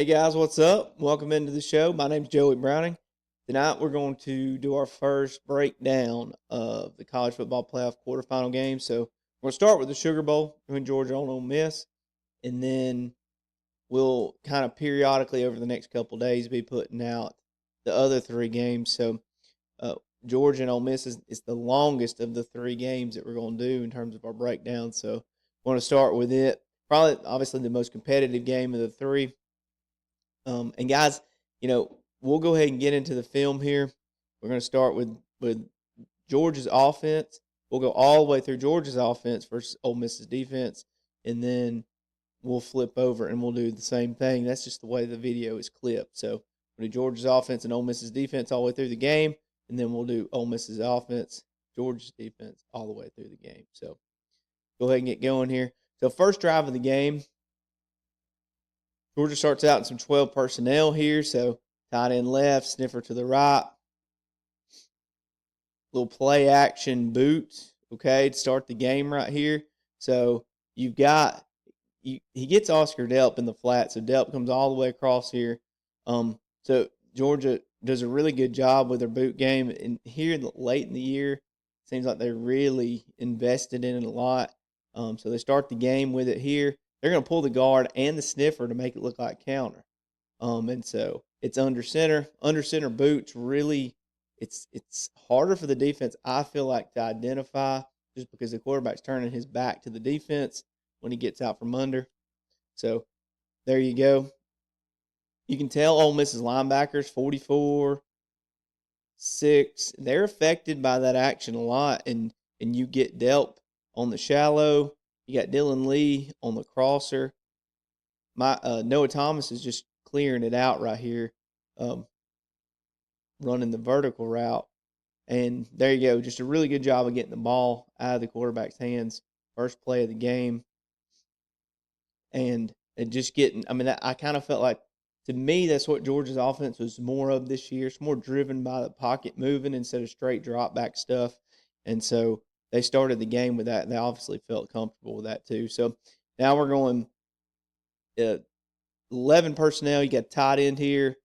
Hey guys, what's up? Welcome into the show. My name's Joey Browning. Tonight we're going to do our first breakdown of the college football playoff quarterfinal game. So we're going to start with the Sugar Bowl between Georgia and Ole Miss, and then we'll kind of periodically over the next couple days be putting out the other three games. So uh, Georgia and Ole Miss is the longest of the three games that we're going to do in terms of our breakdown. So we're going to start with it. Probably, obviously, the most competitive game of the three. And guys, we'll go ahead and get into the film here. We're going to start with Georgia's offense. We'll go all the way through Georgia's offense versus Ole Miss's defense, and then we'll flip over and we'll do the same thing. That's just the way the video is clipped. So we'll do Georgia's offense and Ole Miss's defense all the way through the game, and then we'll do Ole Miss's offense, Georgia's defense all the way through the game. So go ahead and get going here. So first drive of the game, Georgia starts out in some 12 personnel here. So tight end left, sniffer to the right. Little play action boot, okay, to start the game right here. So you've got, he gets Oscar Delp in the flat. So Delp comes all the way across here. So Georgia does a really good job with their boot game. And here late in the year, seems like they're really invested in it a lot. So they start the game with it here. They're going to pull the guard and the sniffer to make it look like counter. And so it's under center. Under center boots really, it's harder for the defense, I feel like, to identify just because the quarterback's turning his back to the defense when he gets out from under. So there you go. You can tell Ole Miss's linebackers, 44, 6, they're affected by that action a lot. And you get Delp on the shallow. You got Dylan Lee on the crosser. Noah Thomas is just clearing it out right here, running the vertical route. And there you go. Just a really good job of getting the ball out of the quarterback's hands. First play of the game. And just getting, I kind of felt like, to me, that's what Georgia's offense was more of this year. It's more driven by the pocket moving instead of straight drop back stuff. And so they started the game with that, and they obviously felt comfortable with that too. So now we're going 11 personnel. You got tight end here.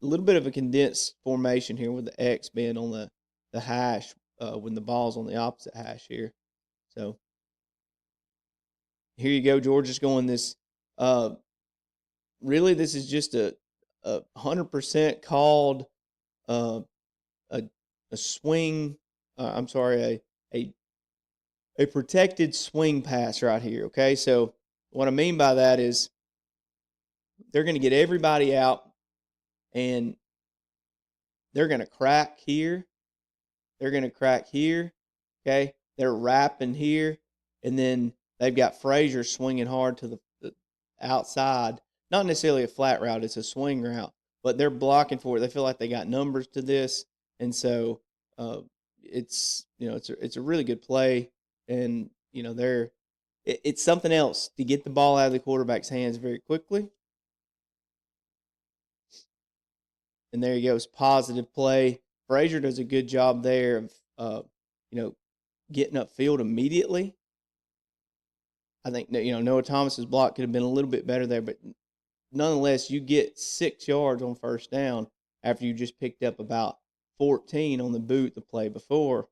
A little bit of a condensed formation here with the X being on the hash when the ball's on the opposite hash here. So here you go. Georgia's going this. Really, this is just a 100% called a swing. I'm sorry, a protected swing pass right here. Okay, so what I mean by that is they're going to get everybody out, and they're going to crack here. They're going to crack here. Okay, they're wrapping here, and then they've got Frazier swinging hard to the outside. Not necessarily a flat route; it's a swing route, but they're blocking for it. They feel like they got numbers to this, and so it's it's a really good play, and it's something else to get the ball out of the quarterback's hands very quickly. And there you go. It's positive play. Frazier does a good job there of, getting upfield immediately. I think Noah Thomas's block could have been a little bit better there, but nonetheless, you get 6 yards on first down after you just picked up about 14 on the boot the play before.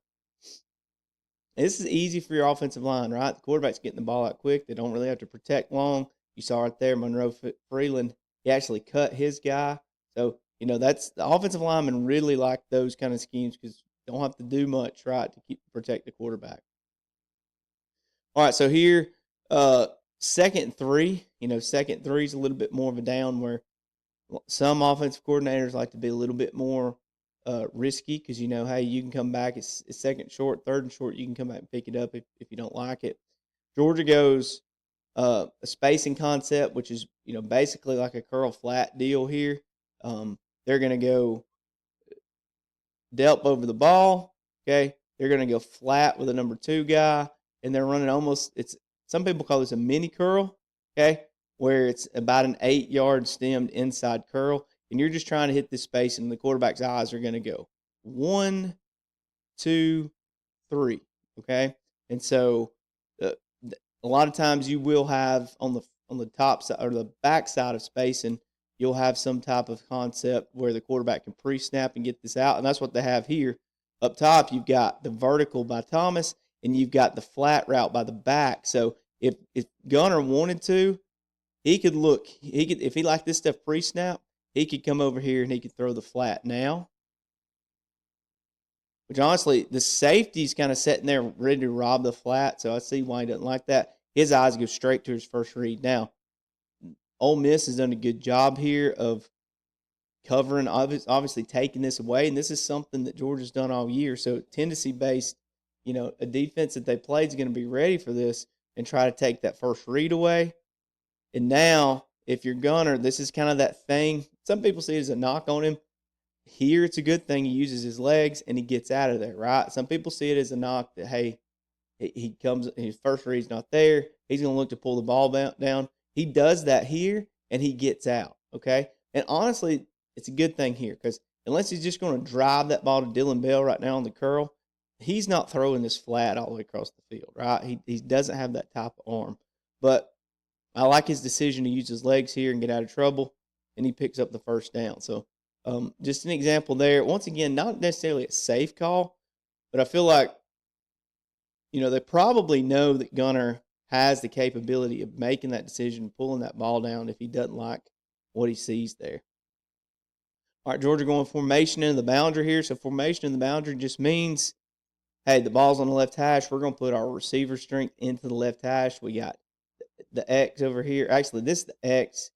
And this is easy for your offensive line, right? The quarterback's getting the ball out quick. They don't really have to protect long. You saw right there, Monroe Freeland, he actually cut his guy. So, that's the offensive linemen really like those kind of schemes because you don't have to do much, right, to protect the quarterback. All right, so here, second and 3. Second and 3 is a little bit more of a down where some offensive coordinators like to be a little bit more risky because hey, you can come back. It's second short, third and short. You can come back and pick it up if you don't like it. Georgia goes a spacing concept, which is basically like a curl flat deal here. They're going to go Delp over the ball. Okay, they're going to go flat with a number 2 guy, and they're running some people call this a mini curl. Okay, where it's about an 8-yard stemmed inside curl, and you're just trying to hit this space, and the quarterback's eyes are going to go 1, 2, 3. Okay, and so a lot of times you will have on the top side or the back side of spacing, you'll have some type of concept where the quarterback can pre-snap and get this out, and that's what they have here. Up top, you've got the vertical by Thomas, and you've got the flat route by the back. So if Gunner wanted to, he could look. He could, if he liked this stuff pre-snap, he could come over here and he could throw the flat now. Which honestly, the safety's kind of sitting there ready to rob the flat, so I see why he doesn't like that. His eyes go straight to his first read. Now, Ole Miss has done a good job here of covering, obviously taking this away, and this is something that Georgia's done all year. So tendency-based, a defense that they played is going to be ready for this and try to take that first read away. And now, if you're Gunner, this is kind of that thing. Some people see it as a knock on him. Here, it's a good thing he uses his legs and he gets out of there, right? Some people see it as a knock that, hey, he comes, his first read's not there. He's going to look to pull the ball down. He does that here and he gets out, okay? And honestly, it's a good thing here because unless he's just going to drive that ball to Dylan Bell right now on the curl, he's not throwing this flat all the way across the field, right? He doesn't have that type of arm. But I like his decision to use his legs here and get out of trouble, and he picks up the first down. So just an example there. Once again, not necessarily a safe call, but I feel like, they probably know that Gunner has the capability of making that decision, pulling that ball down if he doesn't like what he sees there. All right, Georgia going formation into the boundary here. So formation in the boundary just means, hey, the ball's on the left hash. We're going to put our receiver strength into the left hash. We got the X over here. Actually, this is the X.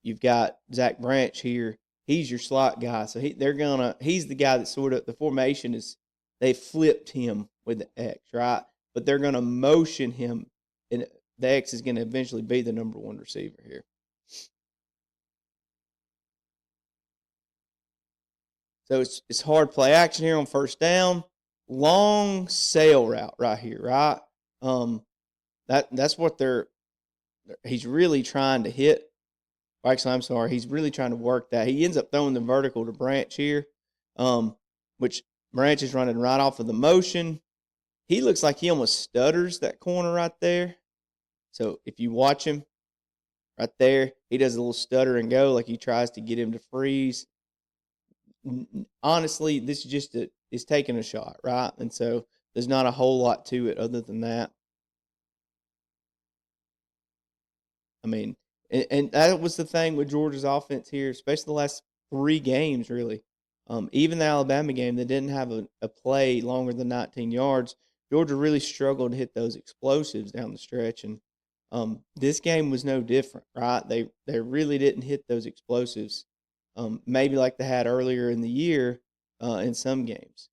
You've got Zach Branch here. He's your slot guy. So he's the guy that sort of, the formation is, they flipped him with the X, right? But they're going to motion him, and the X is going to eventually be the number one receiver here. So it's hard play action here on first down. Long sail route right here, right? That's what he's really trying to hit. Actually, I'm sorry. He's really trying to work that. He ends up throwing the vertical to Branch here, which Branch is running right off of the motion. He looks like he almost stutters that corner right there. So if you watch him right there, he does a little stutter and go like he tries to get him to freeze. Honestly, this is just is taking a shot, right? And so there's not a whole lot to it other than that. I mean, and that was the thing with Georgia's offense here, especially the last 3 games, really. Even the Alabama game, they didn't have a play longer than 19 yards. Georgia really struggled to hit those explosives down the stretch, and this game was no different, right? They really didn't hit those explosives, maybe like they had earlier in the year in some games.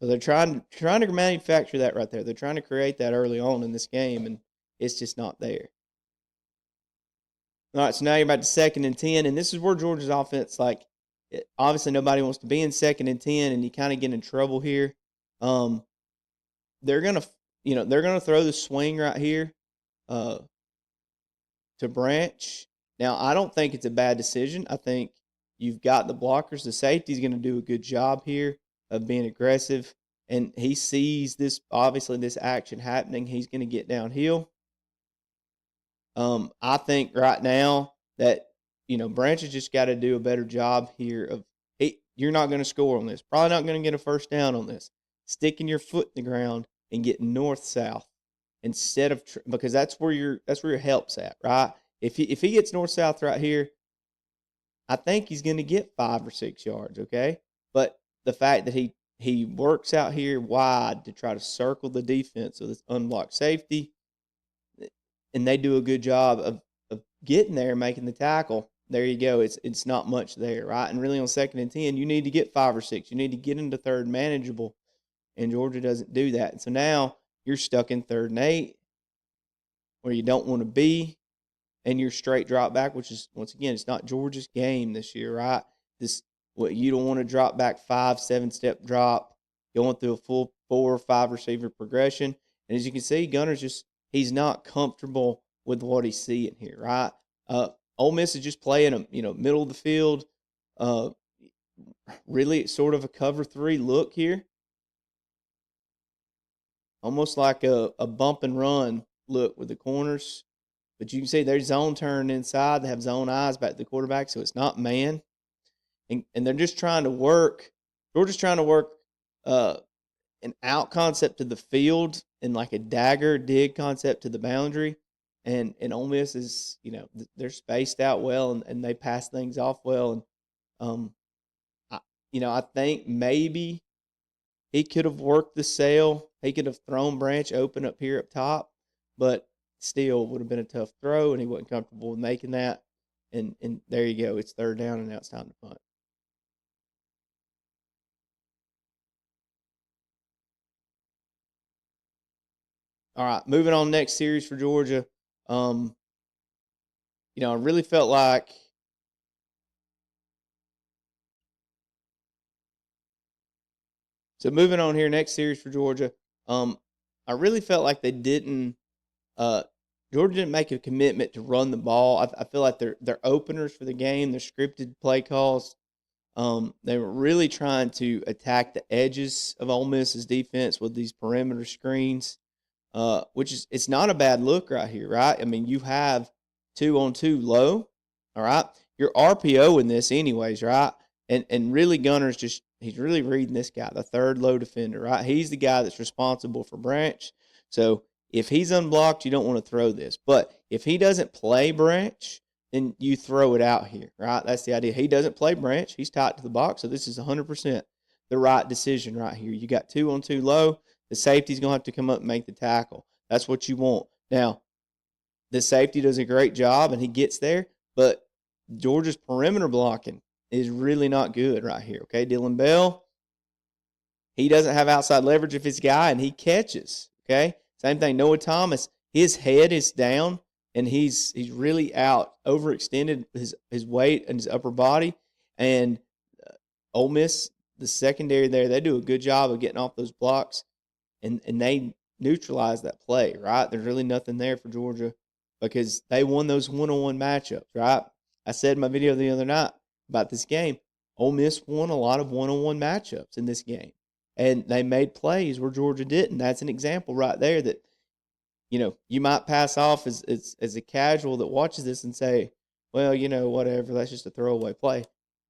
So they're trying to manufacture that right there. They're trying to create that early on in this game, and it's just not there. All right, so now you're about to 2nd and 10, and this is where Georgia's offense, obviously nobody wants to be in 2nd and 10, and you kind of get in trouble here. They're gonna throw the swing right here to Branch. Now, I don't think it's a bad decision. I think you've got the blockers. The safety's going to do a good job here of being aggressive, and he sees this action happening. He's going to get downhill. I think right now that, Branch has just got to do a better job here of, you're not going to score on this. Probably not going to get a first down on this. Sticking your foot in the ground and getting north-south instead of, because that's where your help's at, right? If he gets north-south right here, I think he's going to get 5 or 6 yards, okay? But the fact that he works out here wide to try to circle the defense with this unblocked safety, and they do a good job of getting there and making the tackle. There you go. It's not much there, right? And really on 2nd and 10, you need to get 5 or 6. You need to get into third manageable, and Georgia doesn't do that. And so now you're stuck in 3rd and 8 where you don't want to be, and you're straight drop back, which is, once again, it's not Georgia's game this year, right? You don't want to drop back 5-7 step drop, going through a full 4 or 5 receiver progression. And as you can see, Gunner's he's not comfortable with what he's seeing here, right? Ole Miss is just playing middle of the field, really sort of a cover 3 look here, almost like a bump and run look with the corners. But you can see their zone turn inside. They have zone eyes back to the quarterback, so it's not man. And they're just trying to work. Georgia's trying to work uh, an out concept to the field and like a dagger dig concept to the boundary. And Ole Miss is, they're spaced out well and they pass things off well. And um, I, I think maybe he could have worked the sail. He could have thrown Branch open up here up top, but still would have been a tough throw, and he wasn't comfortable with making that. And there you go. It's third down, and now it's time to punt. All right, moving on next series for Georgia. Um, I really felt like so moving on here next series for Georgia. I really felt like they didn't uh Georgia didn't make a commitment to run the ball. I feel like their openers for the game, their scripted play calls, they were really trying to attack the edges of Ole Miss's defense with these perimeter screens, which is it's not a bad look right here, right? I mean, you have 2-on-2 low, all right. You're RPO in this anyways, right? And really Gunner's just he's really reading this guy, the third low defender, right? He's the guy that's responsible for Branch. So if he's unblocked, you don't want to throw this. But if he doesn't play Branch, then you throw it out here, right? That's the idea. He doesn't play Branch. He's tied to the box, so this is 100% the right decision right here. You got 2-on-2 low. The safety's going to have to come up and make the tackle. That's what you want. Now, the safety does a great job, and he gets there, but Georgia's perimeter blocking is really not good right here, okay? Dylan Bell, he doesn't have outside leverage of his guy, and he catches, okay? Same thing, Noah Thomas, his head is down, and he's really out, overextended his weight and his upper body. And Ole Miss, the secondary there, they do a good job of getting off those blocks, and they neutralize that play, right? There's really nothing there for Georgia because they won those one-on-one matchups, right? I said in my video the other night about this game, Ole Miss won a lot of one-on-one matchups in this game, and they made plays where Georgia didn't. That's an example right there that you might pass off as a casual that watches this and say, well, whatever, that's just a throwaway play.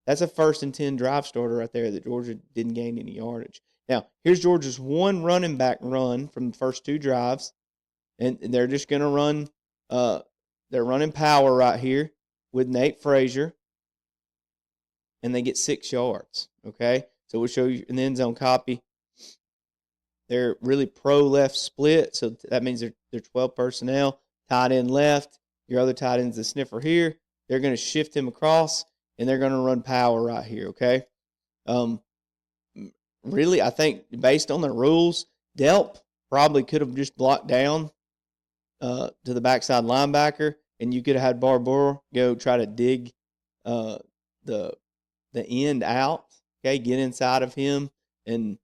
That's a 1st-and-10 drive starter right there that Georgia didn't gain any yardage. Now, here's Georgia's one running back run from the first 2 drives, and they're just going to run they're running power right here with Nate Frazier, and they get 6 yards, okay? So we'll show you an end zone copy. They're really pro left split, so that means they're 12 personnel. Tight end left. Your other tight end's the sniffer here. They're going to shift him across, and they're going to run power right here, okay? Really, I think based on the rules, Delp probably could have just blocked down to the backside linebacker, and you could have had Barbour go try to dig the end out, okay, get inside of him, and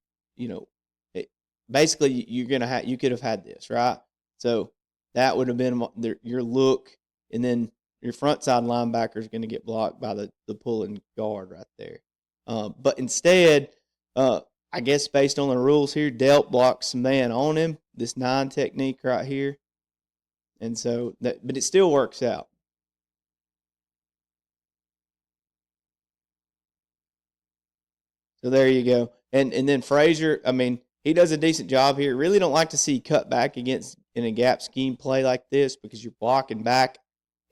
basically you could have had this, right? So that would have been your look, and then your front side linebacker is going to get blocked by the pulling guard right there. But instead, I guess based on the rules here, Delp blocks some man on him, this 9 technique right here, and so but it still works out. So there you go. And then Frazier, I mean, he does a decent job here. Really don't like to see cut back against in a gap scheme play like this because you're blocking back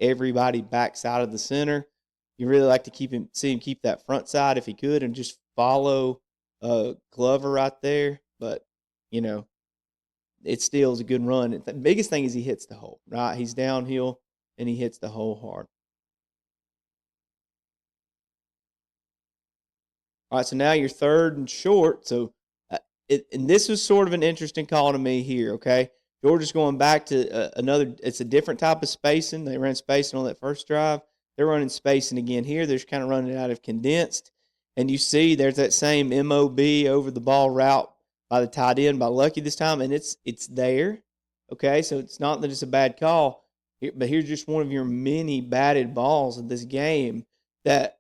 everybody backside of the center. You really like to see him keep that front side if he could and just follow Glover right there. But, it still is a good run. The biggest thing is he hits the hole, right? He's downhill and he hits the hole hard. All right, so now you're 3rd and short. So, and this was sort of an interesting call to me here. Okay, Georgia's going back to another. It's a different type of spacing. They ran spacing on that first drive. They're running spacing again here. They're just kind of running out of condensed, and you see there's that same MOB over the ball route by the tight end by Lucky this time, and it's there. Okay, so it's not that it's a bad call, but here's just one of your many batted balls in this game that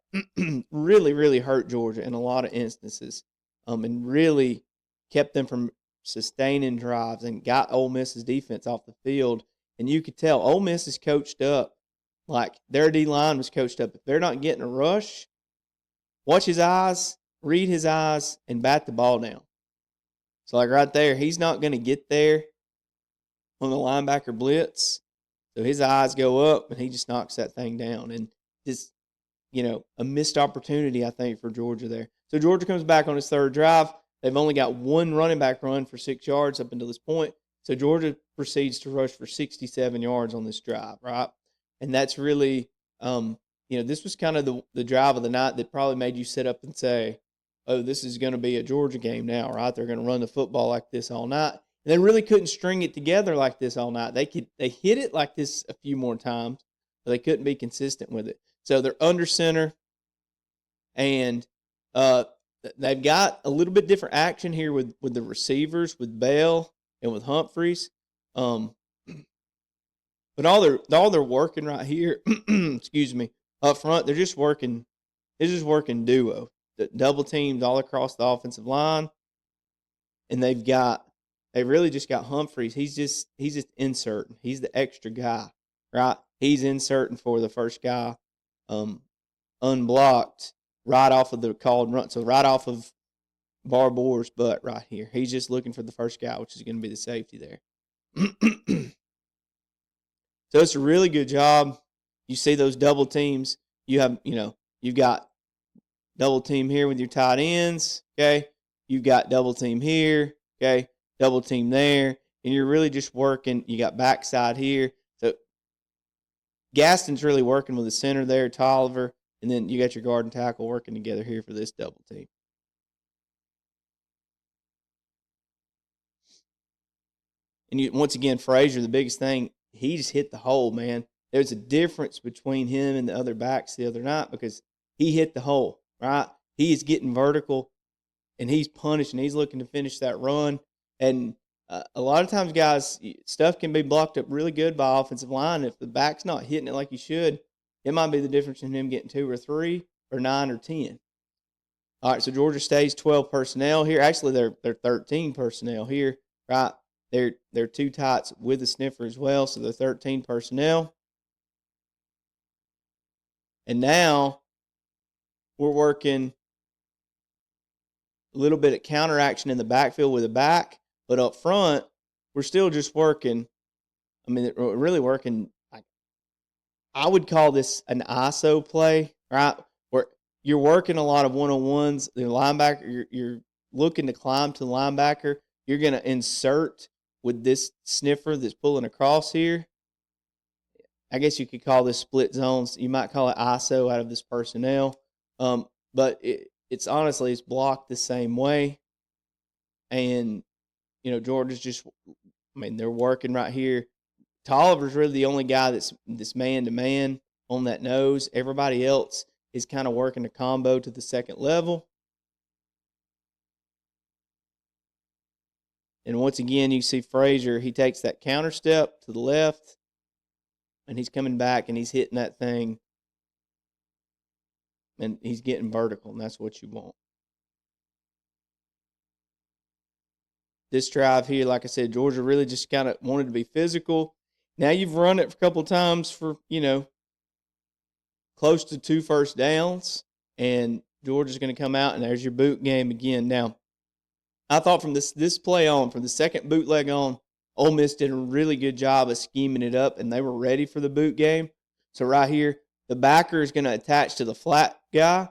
really, really hurt Georgia in a lot of instances, and really kept them from sustaining drives and got Ole Miss's defense off the field. And you could tell Ole Miss is coached up. Like, their D-line was coached up. If they're not getting a rush, watch his eyes, read his eyes, and bat the ball down. So, like right there, he's not going to get there on the linebacker blitz. So his eyes go up, and he just knocks that thing down. And just, a missed opportunity, I think, for Georgia there. So Georgia comes back on his third drive. They've only got one running back run for 6 yards up until this point. So Georgia proceeds to rush for 67 yards on this drive, right? And that's really, this was kind of the drive of the night that probably made you sit up and say, oh, this is going to be a Georgia game now, right? They're going to run the football like this all night. And they really couldn't string it together like this all night. They hit it like this a few more times, but they couldn't be consistent with it. So they're under center, and they've got a little bit different action here with the receivers, with Bell and with Humphreys. But all they're working right here, excuse me, up front, they're just working. They're just working duo, double teams all across the offensive line, and they've really just got Humphreys. He's just inserting. He's the extra guy, right? He's inserting for the first guy, unblocked right off of the called run. So right off of Barbour's butt right here. He's just looking for the first guy, which is going to be the safety there. So it's a really good job. You see those double teams. You've got double team here with your tight ends, okay? You've got double team here, okay? Double team there. And you're really just working. You got backside here. So Gaston's really working with the center there, Tolliver. And then you got your guard and tackle working together here for this double team. And once again, Frazier, the biggest thing, he just hit the hole, man. There's a difference between him and the other backs the other night because he hit the hole, right? He is getting vertical, and he's punishing. He's looking to finish that run. And a lot of times, guys, stuff can be blocked up really good by offensive line. If the back's not hitting it like he should, it might be the difference in him getting 2 or 3 or 9 or 10. All right, so Georgia stays 12 personnel here. Actually, they're 13 personnel here, right? They're 2 tights with a sniffer as well, so they're 13 personnel. And now we're working a little bit of counteraction in the backfield with a back, but up front, we're still just working. I mean, we're really working. I would call this an ISO play, right? Where you're working a lot of one-on-ones. The linebacker, you're looking to climb to the linebacker. You're going to insert with this sniffer that's pulling across here. I guess you could call this split zones. You might call it ISO out of this personnel. But it's honestly, it's blocked the same way. And, Georgia's just, they're working right here. Tolliver's really the only guy that's man-to-man on that nose. Everybody else is kind of working a combo to the second level. And once again, you see Frazier, he takes that counter step to the left, and he's coming back, and he's hitting that thing, and he's getting vertical, and that's what you want. This drive here, like I said, Georgia really just kind of wanted to be physical. Now you've run it a couple of times for, close to 2 first downs, and Georgia's going to come out, and there's your boot game again. Now, I thought from this play on, from the second bootleg on, Ole Miss did a really good job of scheming it up, and they were ready for the boot game. So right here, the backer is going to attach to the flat guy.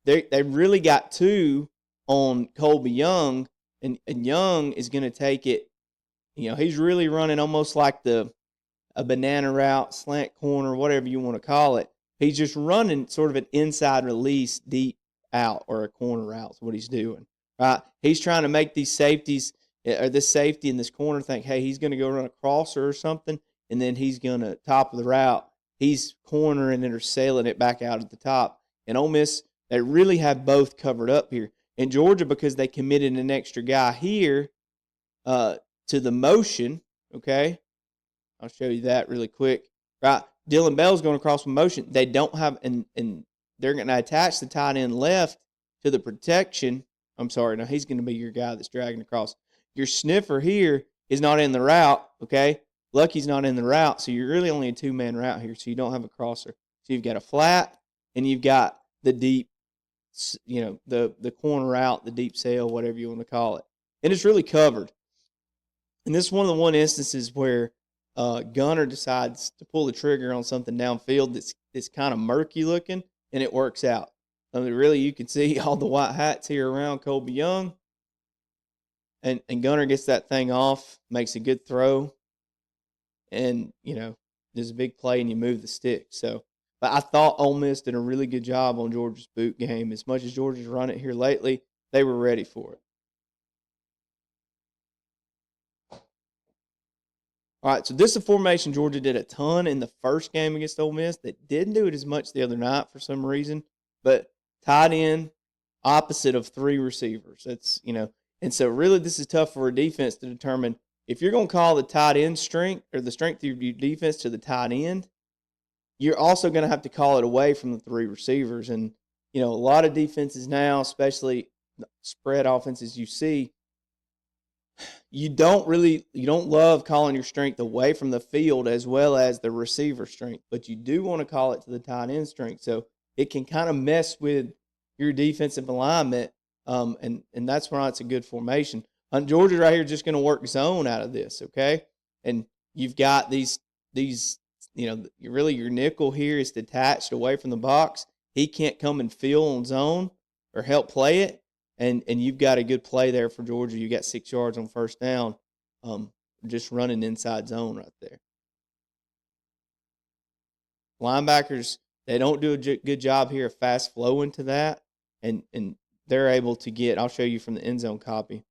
They really got 2 on Colby Young, and Young is going to take it. He's really running almost like a banana route, slant corner, whatever you want to call it. He's just running sort of an inside release deep out, or a corner route is what he's doing, right? He's trying to make these safeties, or this safety in this corner, think, hey, he's going to go run a crosser or something, and then he's going to, top of the route, he's cornering it or sailing it back out at the top. And Ole Miss, they really have both covered up here. And Georgia, because they committed an extra guy here to the motion, okay? I'll show you that really quick. Right, Dylan Bell's going across from motion. They don't have, and they're going to attach the tight end left to the protection. I'm sorry, no, he's going to be your guy that's dragging across. Your sniffer here is not in the route, okay? Lucky's not in the route, so you're really only a two-man route here, so you don't have a crosser. So you've got a flat, and you've got the deep, the corner route, the deep sail, whatever you want to call it. And it's really covered. And this is one of the instances where Gunner decides to pull the trigger on something downfield that's kind of murky looking, and it works out. I mean, really, you can see all the white hats here around Colby Young. And Gunner gets that thing off, makes a good throw, and, there's a big play and you move the stick. So, but I thought Ole Miss did a really good job on Georgia's boot game. As much as Georgia's run it here lately, they were ready for it. All right, so this is a formation Georgia did a ton in the first game against Ole Miss. They didn't do it as much the other night for some reason, but tight end, opposite of three receivers. That's, and so really this is tough for a defense to determine if you're going to call the tight end strength or the strength of your defense to the tight end, you're also going to have to call it away from the three receivers. And, a lot of defenses now, especially spread offenses you see, you don't love calling your strength away from the field as well as the receiver strength, but you do want to call it to the tight end strength. So it can kind of mess with your defensive alignment, and that's why it's a good formation. Georgia right here is just going to work zone out of this, okay? And you've got these really your nickel here is detached away from the box. He can't come and fill on zone or help play it. And you've got a good play there for Georgia. You got 6 yards on first down, just running inside zone right there. Linebackers, they don't do a good job here of fast flowing to that, and they're able to get. I'll show you from the end zone copy.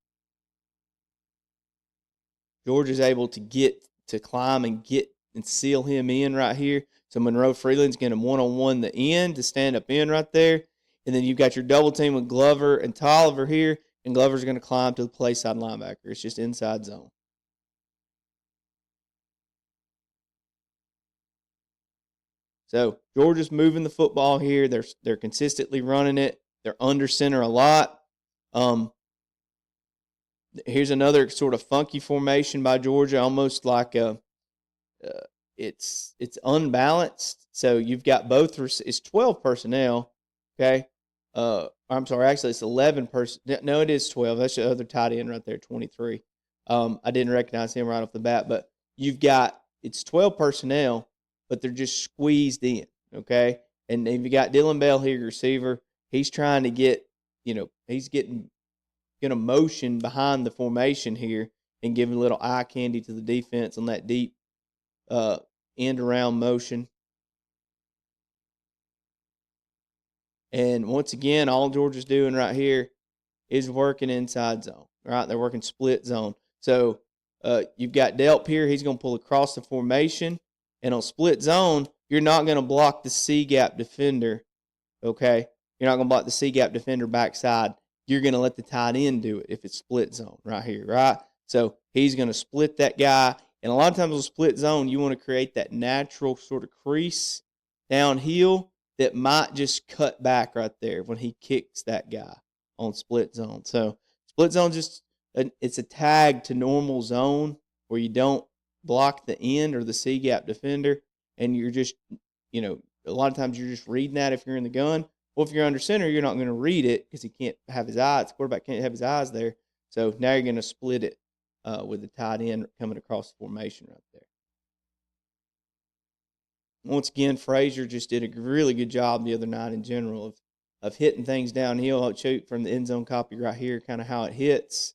Georgia's able to get to climb and get and seal him in right here. So Monroe Freeland's going to one-on-one the end to stand up in right there. And then you've got your double team with Glover and Tolliver here, and Glover's going to climb to the play side linebacker. It's just inside zone. So Georgia's moving the football here. They're consistently running it. They're under center a lot. Here's another sort of funky formation by Georgia, almost like it's unbalanced. So you've got both. It's 12 personnel. Okay. I'm sorry. Actually, it's 11 No, it is 12. That's the other tight end right there, 23. I didn't recognize him right off the bat, but it's 12 personnel, but they're just squeezed in. Okay. And if you got Dylan Bell here, your receiver, he's trying to get, he's going to motion behind the formation here and give a little eye candy to the defense on that deep end around motion. And once again, all Georgia's doing right here is working inside zone, right? They're working split zone. So you've got Delp here. He's going to pull across the formation. And on split zone, you're not going to block the C-gap defender, okay? You're not going to block the C-gap defender backside. You're going to let the tight end do it if it's split zone right here, right? So he's going to split that guy. And a lot of times on split zone, you want to create that natural sort of crease downhill that might just cut back right there when he kicks that guy on split zone. So split zone it's a tag to normal zone where you don't block the end or the C-gap defender, and you're just, a lot of times you're just reading that if you're in the gun. Well, if you're under center, you're not going to read it because he can't have his eyes. The quarterback can't have his eyes there. So now you're going to split it with the tight end coming across the formation right there. Once again, Frazier just did a really good job the other night in general of hitting things downhill. I'll show you from the end zone copy right here kind of how it hits.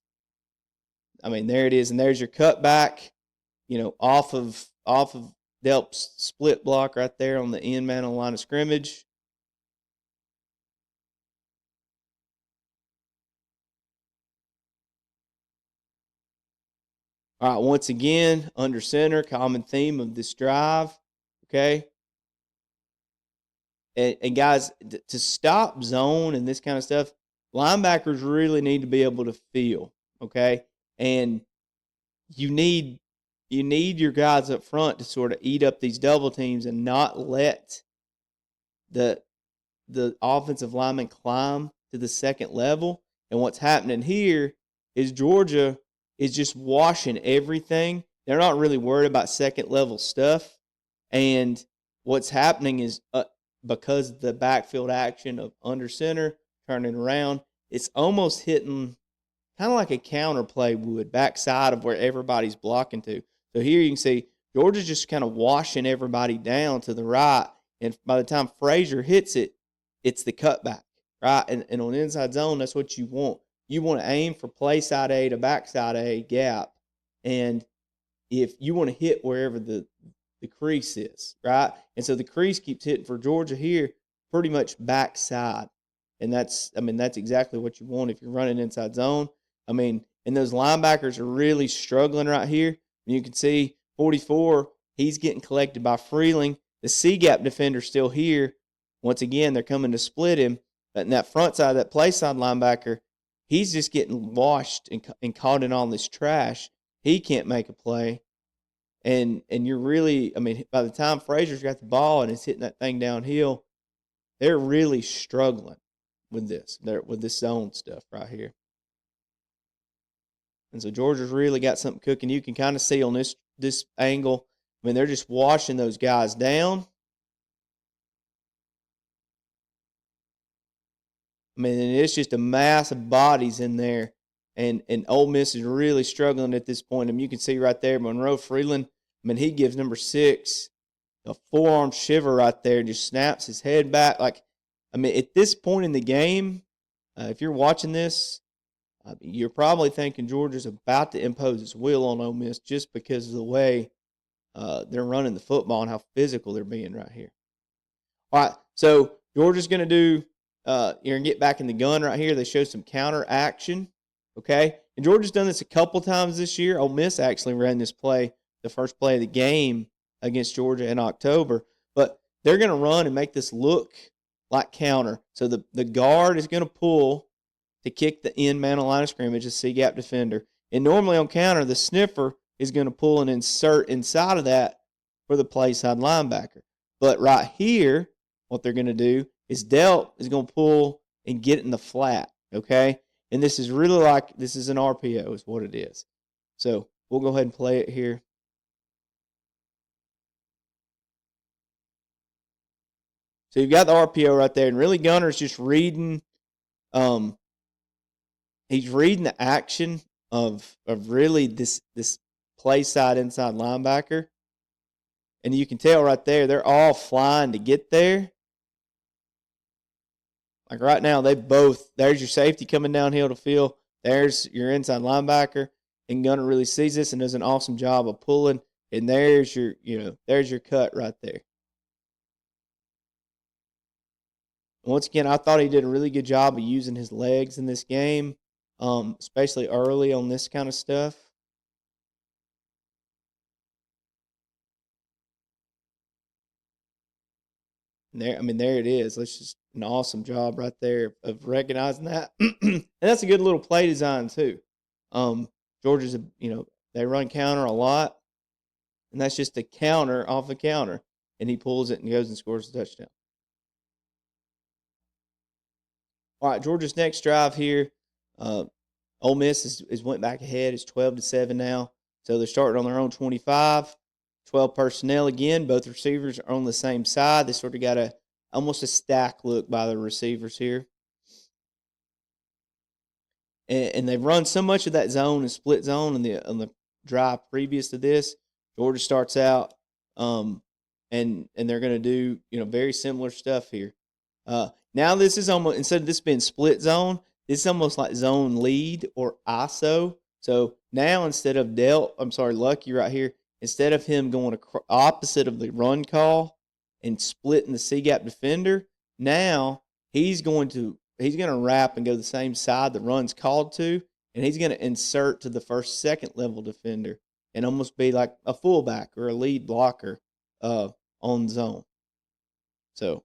I mean, there it is, and there's your cutback, off of Delp's split block right there on the end man on the line of scrimmage. All right, once again, under center, common theme of this drive, okay? And guys, to stop zone and this kind of stuff, linebackers really need to be able to feel, okay? And you need your guys up front to sort of eat up these double teams and not let the offensive lineman climb to the second level. And what's happening here is Georgia is just washing everything they're not really worried about second level stuff. And what's happening is because of the backfield action of under center, turning around, it's almost hitting kind of like a counter play would, backside of where everybody's blocking to. So here you can see Georgia's just kind of washing everybody down to the right. And by the time Frazier hits it, it's the cutback, right? And on the inside zone, that's what you want. You want to aim for play side A to backside A gap. And if you want to hit wherever the crease is, right? And so the crease keeps hitting for Georgia here pretty much backside. And that's exactly what you want if you're running inside zone. And those linebackers are really struggling right here. And you can see 44, he's getting collected by Freeling. The C-gap defender's still here. Once again, they're coming to split him. But in that front side, that play side linebacker, he's just getting washed and caught in all this trash. He can't make a play. And you're really, by the time Frazier's got the ball and is hitting that thing downhill, they're really struggling with this. With this zone stuff right here. And so Georgia's really got something cooking. You can kind of see on this angle, they're just washing those guys down. And it's just a mass of bodies in there. And Ole Miss is really struggling at this point. You can see right there, Monroe Freeland, he gives number 6 a forearm shiver right there and just snaps his head back. At this point in the game, if you're watching this, you're probably thinking Georgia's about to impose its will on Ole Miss just because of the way they're running the football and how physical they're being right here. All right, so Georgia's going to do, you're going to get back in the gun right here. They show some counter action, okay? And Georgia's done this a couple times this year. Ole Miss actually ran this play, the first play of the game against Georgia in October. But they're going to run and make this look like counter. So the guard is going to pull to kick the end man on line of scrimmage, the C-gap defender. And normally on counter, the sniffer is going to pull and insert inside of that for the play side linebacker. But right here, what they're going to do is Delp is going to pull and get it in the flat, okay? And this is really this is an RPO is what it is. So we'll go ahead and play it here. So you've got the RPO right there, and really Gunner's just reading. He's reading the action of really this play side inside linebacker, and you can tell right there they're all flying to get there. Like right now, there's your safety coming downhill to field. There's your inside linebacker, and Gunner really sees this and does an awesome job of pulling. And there's your cut right there. Once again, I thought he did a really good job of using his legs in this game, especially early on this kind of stuff. And there it is. That's just an awesome job right there of recognizing that. And that's a good little play design too. Georgia's, they run counter a lot, and that's just a counter off the counter, and he pulls it and goes and scores a touchdown. All right, Georgia's next drive here. Ole Miss is went back ahead. It's 12-7 now. So they're starting on their own 25. 12 personnel again. Both receivers are on the same side. They sort of got almost a stack look by the receivers here. And they've run so much of that zone and split zone on the drive previous to this. Georgia starts out, and they're going to do very similar stuff here. Now this is almost, instead of this being split zone, this is almost like zone lead or ISO. So now instead of Lucky right here, instead of him going opposite of the run call and splitting the C-gap defender, now he's going to wrap and go the same side the run's called to, and he's going to insert to the first, second level defender and almost be like a fullback or a lead blocker on zone. So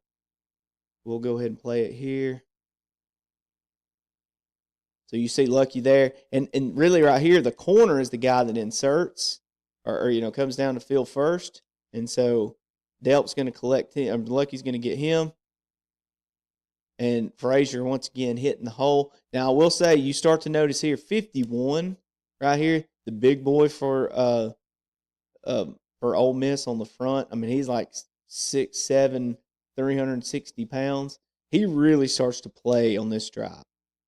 we'll go ahead and play it here. So you see Lucky there. And really right here, the corner is the guy that inserts or comes down the field first. And so Delp's going to collect him. Lucky's going to get him. And Frazier, once again, hitting the hole. Now, I will say, you start to notice here, 51 right here, the big boy for for Ole Miss on the front. I mean, he's like 6'7", 360 pounds. He really starts to play on this drive.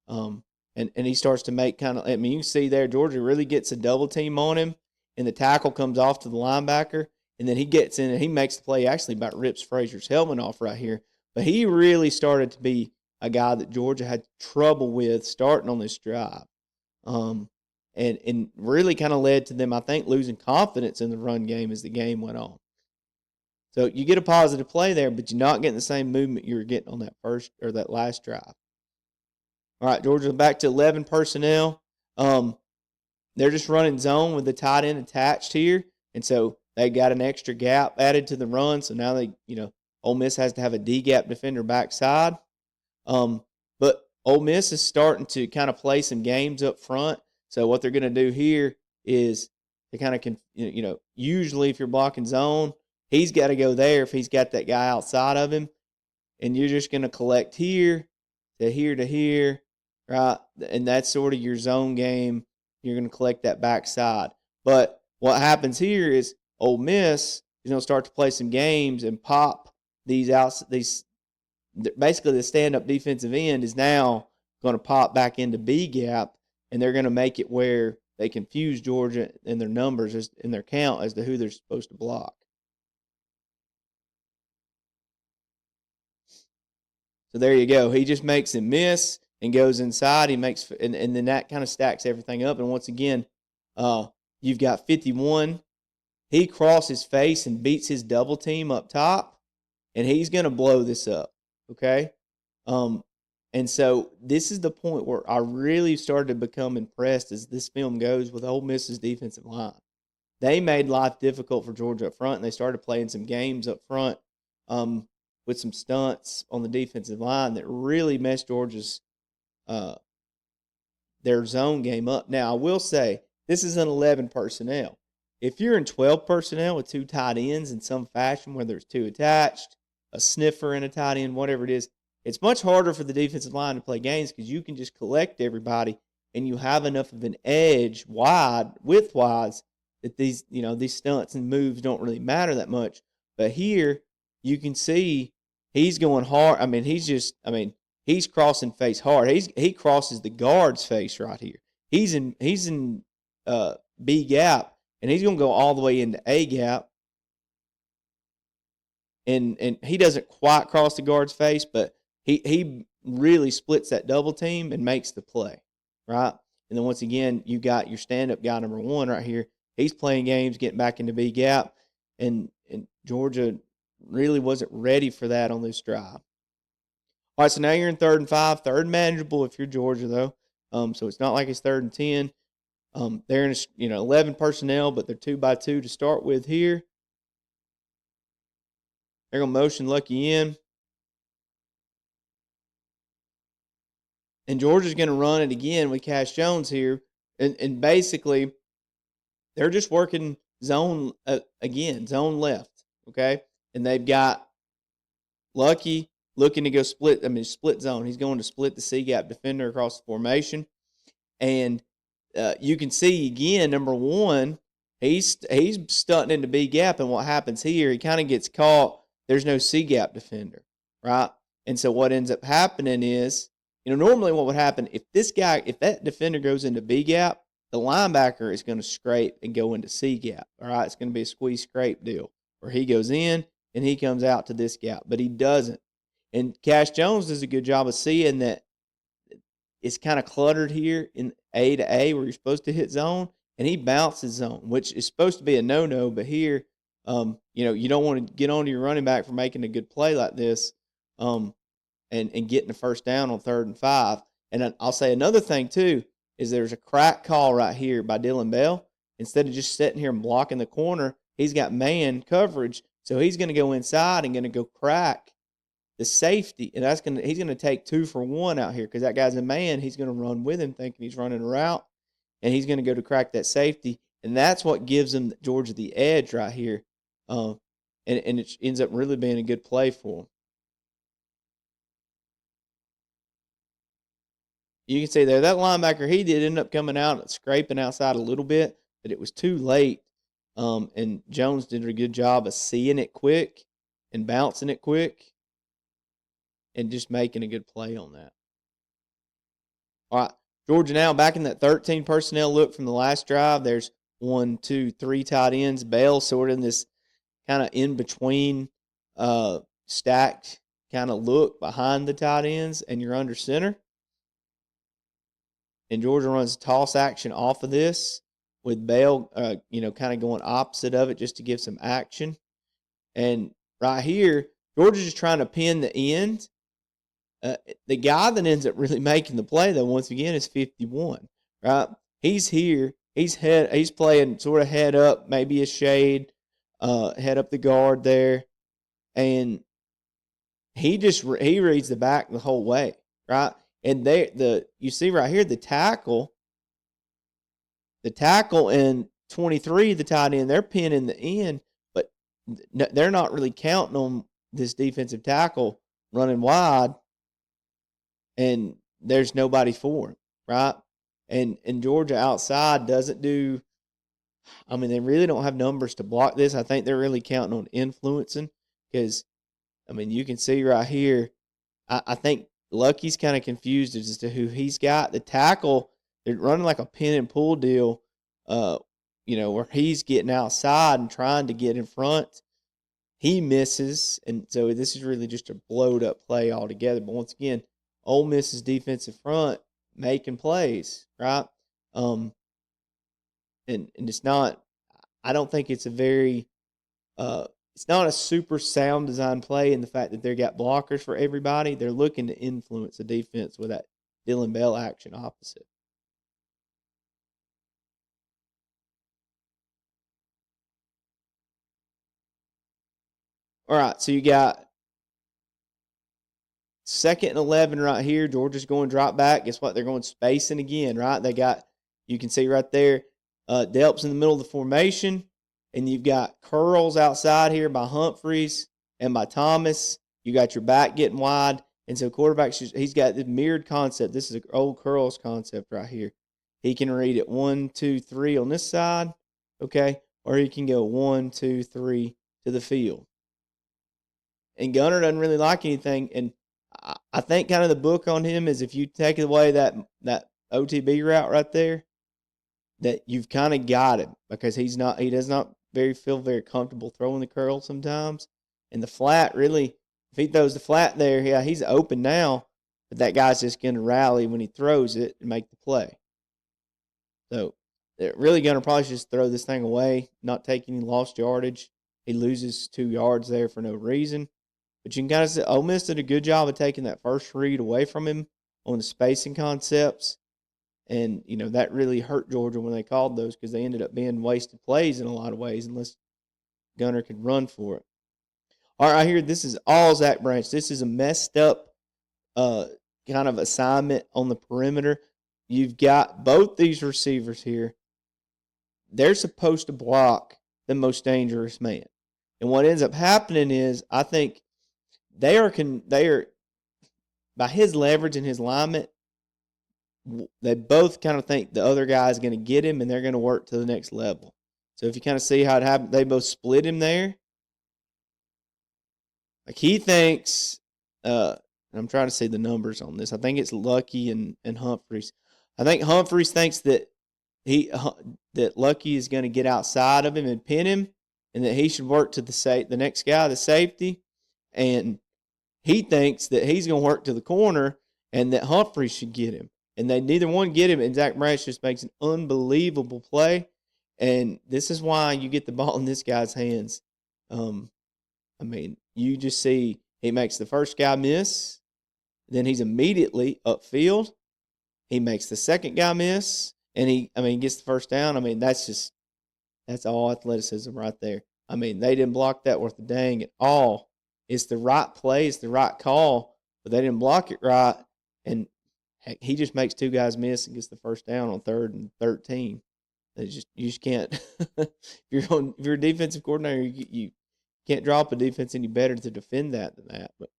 Um, and he starts to make kind of, I mean, you can see there, Georgia really gets a double team on him, and the tackle comes off to the linebacker, and then he gets in and he makes the play, actually about rips Frazier's helmet off right here. But he really started to be a guy that Georgia had trouble with starting on this drive. Um, and really kind of led to them, I think, losing confidence in the run game as the game went on. So you get a positive play there, but you're not getting the same movement you were getting on that first or that last drive. All right, Georgia back to 11 personnel. They're just running zone with the tight end attached here, and so they got an extra gap added to the run. So now Ole Miss has to have a D gap defender backside. But Ole Miss is starting to kind of play some games up front. So what they're going to do here is to kind of usually if you're blocking zone, he's got to go there if he's got that guy outside of him, and you're just going to collect here to here to here, right? And that's sort of your zone game. You're going to collect that backside. But what happens here is Ole Miss is going to start to play some games and pop these basically the stand-up defensive end is now going to pop back into B gap, and they're going to make it where they confuse Georgia in their numbers, in their count as to who they're supposed to block. So there you go. He just makes him miss and goes inside. He makes and then that kind of stacks everything up. And once again, you've got 51. He crosses face and beats his double team up top, and he's going to blow this up. Okay. And so this is the point where I really started to become impressed as this film goes with Ole Miss's defensive line. They made life difficult for Georgia up front, and they started playing some games up front with some stunts on the defensive line that really messed Georgia's their zone game up. Now, I will say, this is an 11 personnel. If you're in 12 personnel with two tight ends in some fashion, whether it's two attached, a sniffer and a tight end, whatever it is, it's much harder for the defensive line to play games because you can just collect everybody and you have enough of an edge width-wise, that these stunts and moves don't really matter that much. But here, you can see he's going hard. I mean, he's crossing face hard. He crosses the guard's face right here. He's in B gap, and he's going to go all the way into A gap. And he doesn't quite cross the guard's face, but he really splits that double team and makes the play, right? And then once again, you got your stand-up guy number one right here. He's playing games, getting back into B gap, and Georgia really wasn't ready for that on this drive. All right, so now you're in 3rd and 5, third manageable if you're Georgia though. So it's not like it's 3rd and 10. They're in 11 personnel, but they're 2-by-2 to start with here. They're gonna motion Lucky in. And Georgia's going to run it again with Cash Jones here. And basically, they're just working zone again, zone left, okay? And they've got Lucky looking to go split zone. He's going to split the C-gap defender across the formation. And you can see, again, number one, he's stunting into B-gap, and what happens here, he kind of gets caught. There's no C-gap defender, right? And so what ends up happening is, normally what would happen if that defender goes into B gap, the linebacker is going to scrape and go into C gap. All right, it's going to be a squeeze scrape deal where he goes in and he comes out to this gap, but he doesn't. And Cash Jones does a good job of seeing that it's kind of cluttered here in A to A where you're supposed to hit zone, and he bounces zone, which is supposed to be a no-no, but here, you don't want to get onto your running back for making a good play like this. And getting the first down on 3rd and 5. And I'll say another thing, too, is there's a crack call right here by Dylan Bell. Instead of just sitting here and blocking the corner, he's got man coverage, so he's going to go inside and going to go crack the safety. And he's going to take 2 for 1 out here because that guy's a man. He's going to run with him thinking he's running a route, and he's going to go to crack that safety. And that's what gives him, Georgia, the edge right here. And it ends up really being a good play for him. You can see there, that linebacker, he did end up coming out and scraping outside a little bit, but it was too late And Jones did a good job of seeing it quick and bouncing it quick and just making a good play on that. All right, Georgia now back in that 13 personnel look from the last drive. There's 1, 2, 3 tight ends. Bell sort of in this kind of in between stacked kind of look behind the tight ends, and you're under center. And Georgia runs toss action off of this with Bell, kind of going opposite of it just to give some action. And right here, Georgia's just trying to pin the end. The guy that ends up really making the play, though, once again, is 51. Right? He's here. He's playing sort of head up, maybe a shade, head up the guard there, and he reads the back the whole way, right? And you see right here the tackle and 23, the tight end, they're pinning the end, but they're not really counting on this defensive tackle running wide, and there's nobody for him, right? And Georgia outside doesn't do. I mean, they really don't have numbers to block this. I think they're really counting on influencing because, I mean, you can see right here. I think Lucky's kind of confused as to who he's got. The tackle, they're running like a pin and pull deal, where he's getting outside and trying to get in front. He misses, and so this is really just a blowed up play altogether. But once again, Ole Miss's defensive front making plays, right? And it's not. I don't think it's a very. It's not a super sound design play in the fact that they've got blockers for everybody. They're looking to influence the defense with that Dylan Bell action opposite. All right, so you got 2nd and 11 right here. Georgia's going drop back. Guess what? They're going spacing again, right? You can see right there, Delp's in the middle of the formation, and you've got curls outside here by Humphreys and by Thomas. You got your back getting wide, and so quarterback, he's got the mirrored concept. This is an old curls concept right here. He can read it 1, 2, 3 on this side, okay, or he can go 1, 2, 3 to the field. And Gunner doesn't really like anything, and I think kind of the book on him is if you take away that OTB route right there, that you've kind of got him because he does not feel very comfortable throwing the curl sometimes. And the flat really, if he throws the flat there, yeah, he's open now, but that guy's just going to rally when he throws it and make the play. So they're really going to probably just throw this thing away, not take any lost yardage. He loses 2 yards there for no reason. But you can kind of see Ole Miss did a good job of taking that first read away from him on the spacing concepts. And, that really hurt Georgia when they called those because they ended up being wasted plays in a lot of ways unless Gunner could run for it. All right, here, this is all Zach Branch. This is a messed up kind of assignment on the perimeter. You've got both these receivers here. They're supposed to block the most dangerous man. And what ends up happening is I think they are by his leverage and his alignment, they both kind of think the other guy is going to get him and they're going to work to the next level. So if you kind of see how it happened, they both split him there. Like he thinks, I'm trying to see the numbers on this. I think it's Lucky and Humphreys. I think Humphreys thinks that that Lucky is going to get outside of him and pin him, and that he should work to the next guy, the safety, and he thinks that he's going to work to the corner and that Humphreys should get him. And they neither one get him, and Zach Branch just makes an unbelievable play. And this is why you get the ball in this guy's hands. You just see he makes the first guy miss. Then he's immediately upfield. He makes the second guy miss. And he gets the first down. That's all athleticism right there. They didn't block that worth a dang at all. It's the right play. It's the right call. But they didn't block it right. And heck, he just makes 2 guys miss and gets the first down on 3rd and 13. You just can't. if you're a defensive coordinator, you can't drop a defense any better to defend that than that. But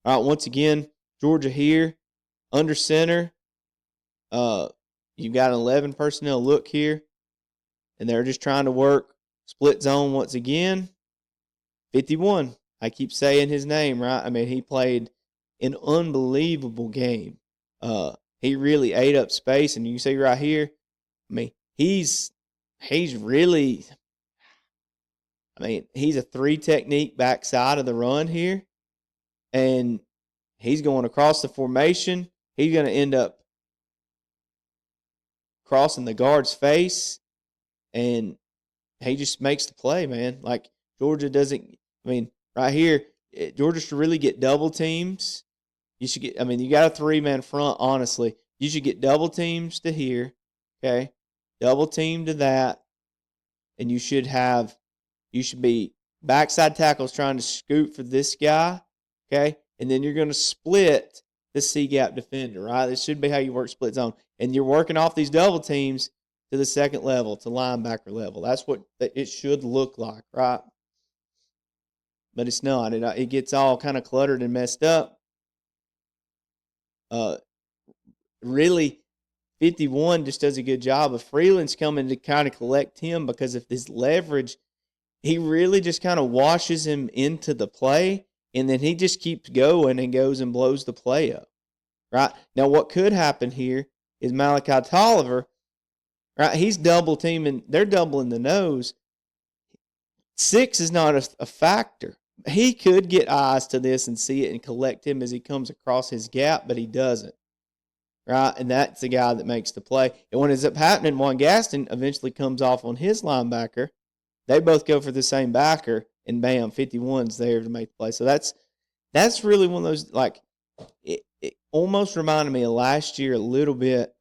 all right, once again, Georgia here under center. You've got an 11 personnel look here. and they're just trying to work split zone once again. 51. I keep saying his name, right? I mean, he played an unbelievable game. He really ate up space, and you can see right here, I mean, he's really, I mean, he's a 3 technique backside of the run here, and he's going across the formation. He's going to end up crossing the guard's face, and he just makes the play, man. Like, Georgia doesn't, I mean, right here, Georgia should really get double teams. You should get, I mean, you got a 3-man front, honestly. You should get double teams to here, okay? Double team to that, and you should be backside tackles trying to scoot for this guy, okay? And then you're going to split the C-gap defender, right? This should be how you work split zone. And you're working off these double teams to the second level, to linebacker level. That's what it should look like, right? But it's not. It gets all kind of cluttered and messed up. Really, 51 just does a good job of Freeland's coming to kind of collect him because of his leverage. He really just kind of washes him into the play, and then he just keeps going and goes and blows the play up, right? Now, what could happen here is Malachi Tolliver, right? He's double teaming. They're doubling the nose. 6 is not a factor. He could get eyes to this and see it and collect him as he comes across his gap, but he doesn't. Right? And that's the guy that makes the play. And what ends up happening, Juan Gaston eventually comes off on his linebacker. They both go for the same backer, and bam, 51's there to make the play. So that's really one of those, like, it almost reminded me of last year a little bit.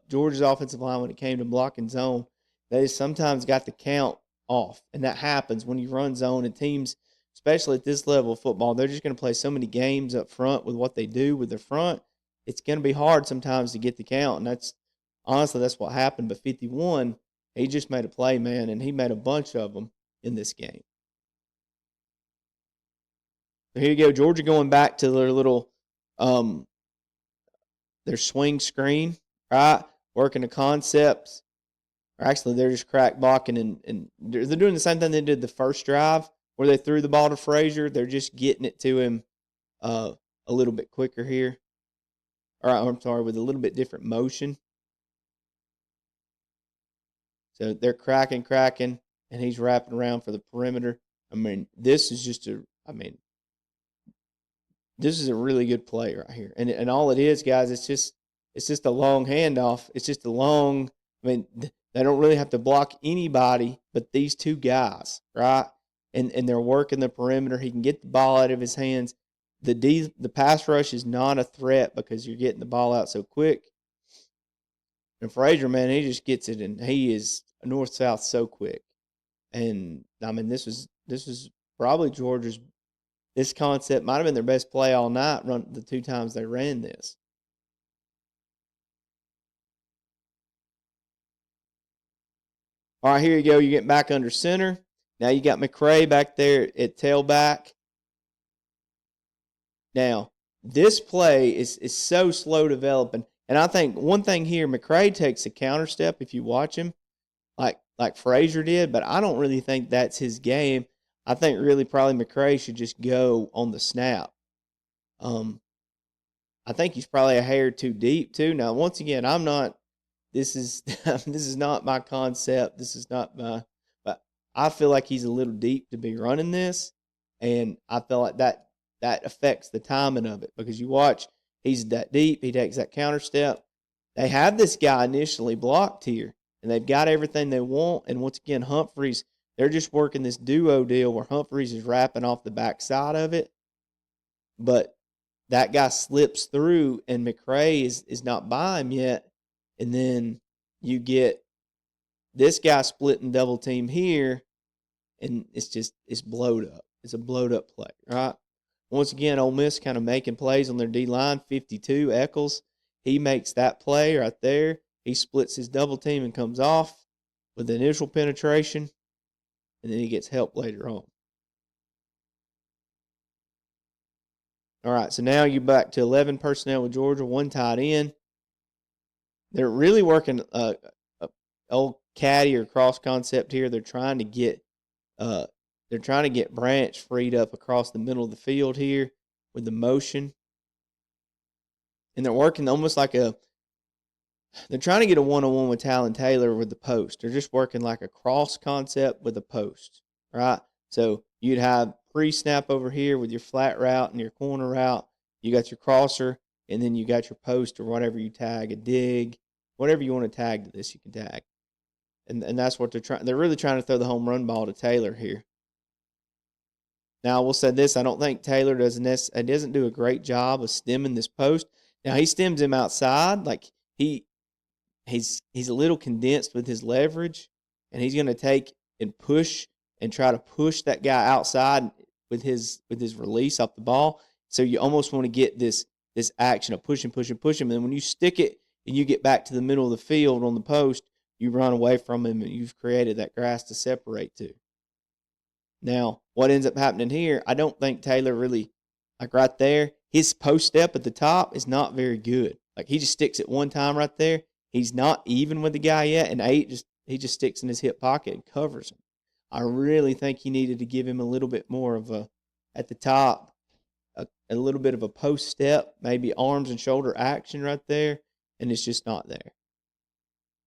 Georgia's offensive line, when it came to blocking zone, they sometimes got the count off. And that happens when you run zone, and teams, especially at this level of football, they're just going to play so many games up front with what they do with their front. It's going to be hard sometimes to get the count, and that's what happened. But 51, he just made a play, man, and he made a bunch of them in this game. So here you go, Georgia going back to their little their swing screen, right? Working the concepts. Or actually, they're just crack blocking, and they're doing the same thing they did the first drive where they threw the ball to Frazier. They're just getting it to him a little bit quicker here. Or I'm sorry, with a little bit different motion. So they're cracking, and he's wrapping around for the perimeter. I mean, this is a really good play right here. And all it is, guys, it's just a long handoff. It's just a long, I mean, they don't really have to block anybody but these two guys, right? And they're working the perimeter. He can get the ball out of his hands. The pass rush is not a threat because you're getting the ball out so quick. And Frazier, man, he just gets it, and he is north-south so quick. And, I mean, this was probably Georgia's, this concept might have been their best play all night, run the 2 times they ran this. All right, here you go. You get back under center. Now you got McCray back there at tailback. Now, this play is so slow developing. And I think one thing here, McCray takes a counter step if you watch him, like Frazier did, but I don't really think that's his game. I think really probably McCray should just go on the snap. I think he's probably a hair too deep too. Now, once again, this is this is not my concept. This is not but I feel like he's a little deep to be running this, and I feel like that affects the timing of it because you watch, he's that deep, he takes that counter step. They have this guy initially blocked here, and they've got everything they want. And once again, Humphreys, they're just working this duo deal where Humphreys is wrapping off the backside of it, but that guy slips through, and McCray is not by him yet. And then you get this guy splitting double team here, and it's blowed up. It's a blowed up play, right? Once again, Ole Miss kind of making plays on their D-line. 52, Eccles, he makes that play right there. He splits his double team and comes off with the initial penetration, and then he gets help later on. All right, so now you're back to 11 personnel with Georgia, 1 tight end. They're really working old caddy or cross concept here. They're trying to get uh, Branch freed up across the middle of the field here with the motion, and they're working almost like they're trying to get a one-on-one with Talon Taylor with the post. They're just working like a cross concept with a post, right? So you'd have pre-snap over here with your flat route and your corner route. You got your crosser, and then you got your post or whatever you tag, a dig, whatever you want to tag to this, you can tag. And that's what they're trying. They're really trying to throw the home run ball to Taylor here. Now, I will say this: I don't think Taylor doesn't do a great job of stemming this post. Now he stems him outside, like he's a little condensed with his leverage, and he's going to take and push and try to push that guy outside with his release off the ball. So you almost want to get this action of pushing, and then when you stick it and you get back to the middle of the field on the post, you run away from him and you've created that grass to separate to. Now, what ends up happening here, I don't think Taylor really, like right there, his post step at the top is not very good. Like he just sticks it one time right there. He's not even with the guy yet, and he just sticks in his hip pocket and covers him. I really think he needed to give him a little bit more of at the top, a little bit of a post step, maybe arms and shoulder action right there, and it's just not there.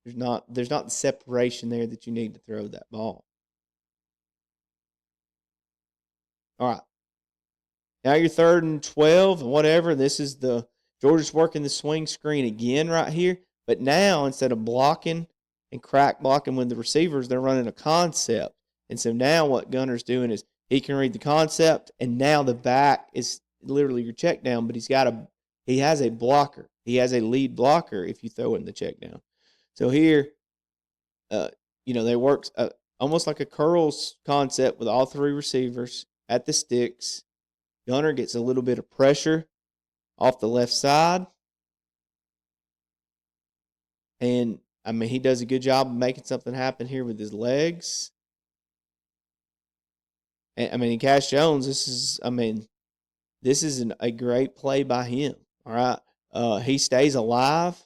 There's not the separation there that you need to throw that ball. All right. Now you're 3rd and 12 and whatever. This is Georgia's working the swing screen again right here. But now instead of blocking and crack blocking with the receivers, they're running a concept. And so now what Gunner's doing is he can read the concept, and now the back is literally your check down, but he has a blocker. He has a lead blocker if you throw it in the check down. So here, they work almost like a curls concept with all 3 receivers at the sticks. Gunner gets a little bit of pressure off the left side. And, he does a good job of making something happen here with his legs. And, Cash Jones, this is a great play by him, all right? He stays alive.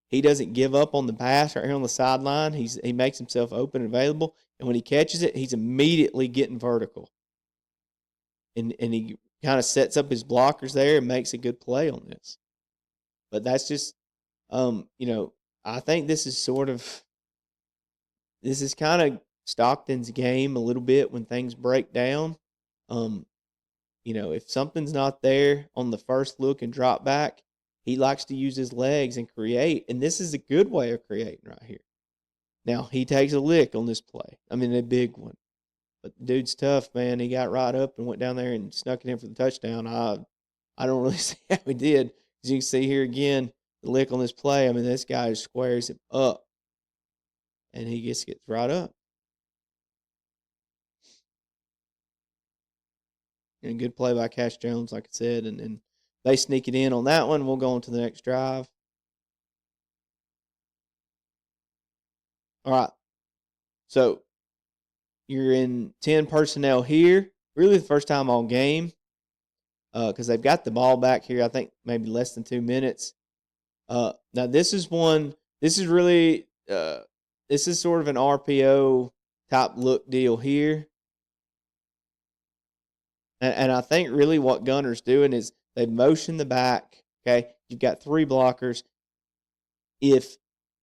He doesn't give up on the pass right here on the sideline. He makes himself open and available. And when he catches it, he's immediately getting vertical. And he kind of sets up his blockers there and makes a good play on this. But that's just, I think this is kind of Stockton's game a little bit when things break down. If something's not there on the first look and drop back, he likes to use his legs and create. And this is a good way of creating right here. Now, he takes a lick on this play. A big one. But the dude's tough, man. He got right up and went down there and snuck it in for the touchdown. I don't really see how he did. As you can see here again, the lick on this play, this guy squares him up. And he gets right up. And a good play by Cash Jones, like I said. And they sneak it in on that one. We'll go on to the next drive. All right. So you're in 10 personnel here. Really the first time all game. Because they've got the ball back here, I think maybe less than 2 minutes. Now this is really this is sort of an RPO type look deal here. And I think really what Gunner's doing is they motion the back. Okay, you've got 3 blockers. If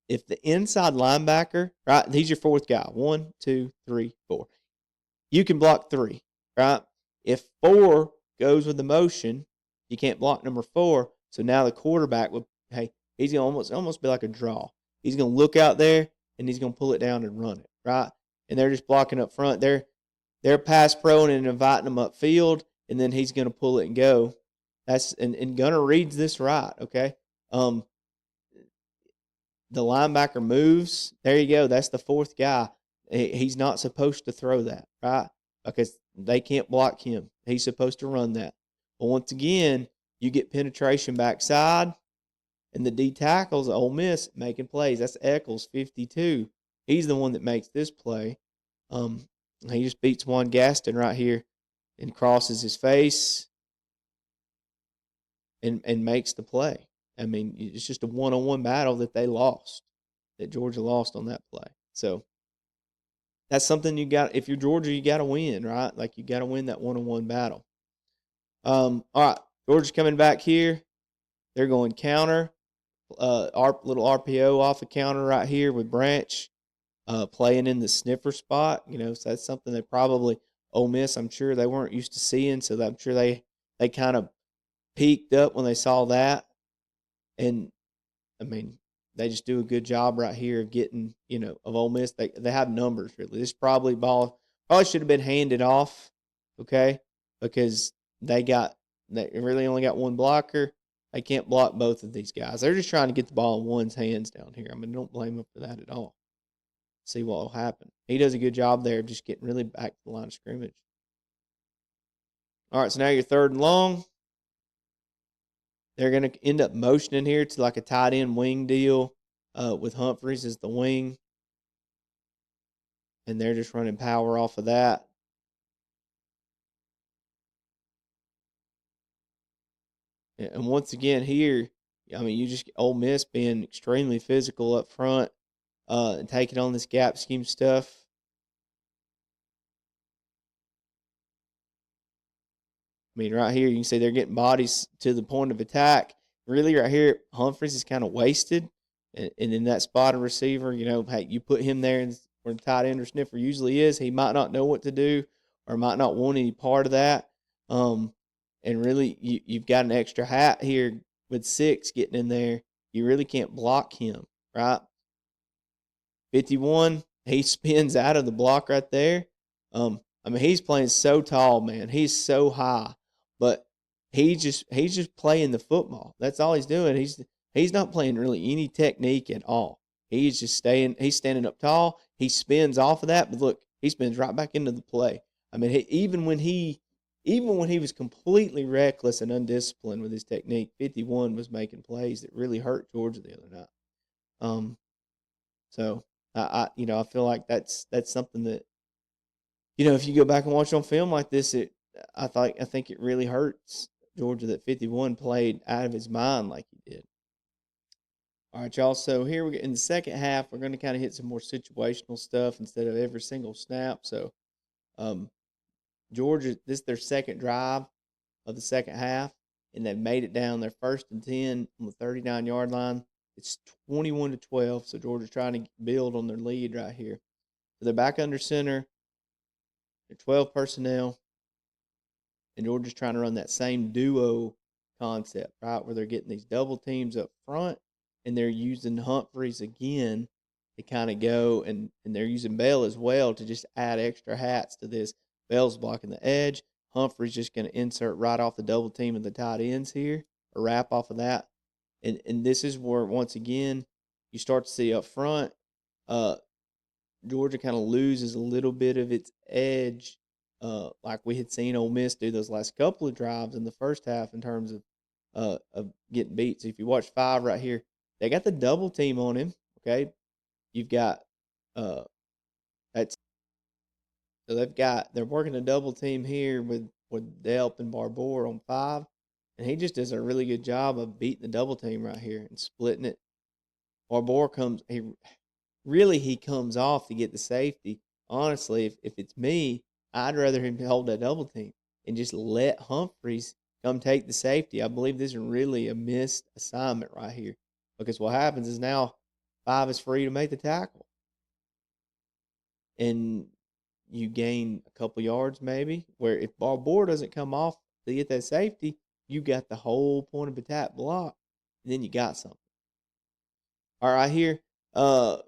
the inside linebacker, right, he's your 4th guy. 1, 2, 3, 4. You can block 3, right? If 4 goes with the motion, you can't block number 4. So now the quarterback he's gonna almost be like a draw. He's gonna look out there and he's gonna pull it down and run it, right? And they're just blocking up front. They're pass pro and inviting them upfield, and then he's gonna pull it and go. And Gunner reads this right, okay? The linebacker moves. There you go. That's the 4th guy. He's not supposed to throw that, right? Because they can't block him. He's supposed to run that. But once again, you get penetration backside, and the D tackles Ole Miss making plays. That's Eccles, 52. He's the one that makes this play. He just beats Juan Gaston right here and crosses his face and makes the play. It's just a one-on-one battle that they lost, that Georgia lost on that play. So that's something you got. If you're Georgia, you got to win, right? Like you got to win that 1-on-1 battle. All right, Georgia's coming back here. They're going counter. Our little RPO off the counter right here with Branch playing in the sniffer spot. So that's something they probably Ole Miss. I'm sure they weren't used to seeing, so I'm sure they kind of peaked up when they saw that. And I mean, they just do a good job right here of getting of Ole Miss. They have numbers really. This probably should have been handed off, okay, because they really only got one blocker. They can't block both of these guys. They're just trying to get the ball in one's hands down here. I mean, don't blame them for that at all. See what will happen. He does a good job there of just getting really back to the line of scrimmage. All right, so now you're 3rd and long. They're going to end up motioning here to like a tight end wing deal with Humphreys as the wing. And they're just running power off of that. And once again here, I mean, you just Ole Miss being extremely physical up front and taking on this gap scheme stuff. I mean, right here, you can see they're getting bodies to the point of attack. Really, right here, Humphreys is kind of wasted. And in that spot of receiver, hey, you put him there where the tight end or sniffer usually is. He might not know what to do or might not want any part of that. And really, you've got an extra hat here with 6 getting in there. You really can't block him, right? 51, he spins out of the block right there. I mean, he's playing so tall, man. He's so high, but he's just playing the football. That's all he's doing. He's not playing really any technique at all. He's just He's standing up tall. He spins off of that, but look, he spins right back into the play. I mean, even when he was completely reckless and undisciplined with his technique, 51 was making plays that really hurt Georgia the other night. So I feel like that's something that if you go back and watch on film like this, I think it really hurts Georgia that 51 played out of his mind like he did. All right, y'all. So here in the second half, we're going to kind of hit some more situational stuff instead of every single snap. So, Georgia, this is their second drive of the second half, and they've made it down their 1st and 10 on the 39-yard line. It's 21-12, so Georgia's trying to build on their lead right here. So they're back under center. They're 12 personnel, and Georgia's trying to run that same duo concept, right, where they're getting these double teams up front, and they're using Humphreys again to kind of go, and they're using Bell as well to just add extra hats to this. Bell's blocking the edge. Humphrey's just going to insert right off the double team of the tight ends here, or wrap off of that. And this is where, once again, you start to see up front, Georgia kind of loses a little bit of its edge, like we had seen Ole Miss do those last couple of drives in the first half in terms of getting beat. So if you watch 5 right here, they got the double team on him. Okay, you've got that's so they're working a double team here with Delp and Barbour on 5, and he just does a really good job of beating the double team right here and splitting it. Barbour he comes off to get the safety. Honestly, if it's me, I'd rather him hold that double team and just let Humphreys come take the safety. I believe this is really a missed assignment right here, because what happens is now 5 is free to make the tackle, and you gain a couple yards maybe. Where if Barbour doesn't come off to get that safety, you got the whole point of attack blocked, and then you got something. All right, here. I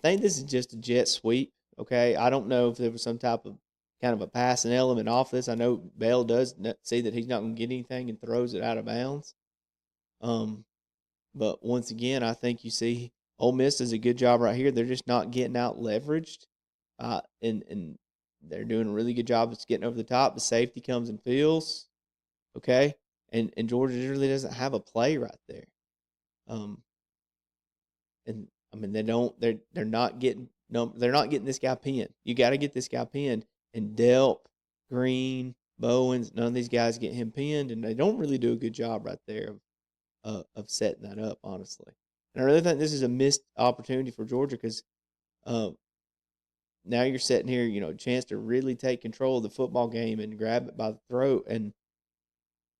think this is just a jet sweep. Okay, I don't know if there was some type of kind of a passing element off this. I know Bell does see that he's not going to get anything and throws it out of bounds. But once again, I think you see Ole Miss does a good job right here. They're just not getting out leveraged, and they're doing a really good job of getting over the top. The safety comes and feels okay, and Georgia really doesn't have a play right there. And I mean they're not getting this guy pinned. You got to get this guy pinned. And Delp, Green, Bowens, none of these guys get him pinned, and they don't really do a good job right there of setting that up, honestly. And I really think this is a missed opportunity for Georgia, because now you're sitting here, a chance to really take control of the football game and grab it by the throat, and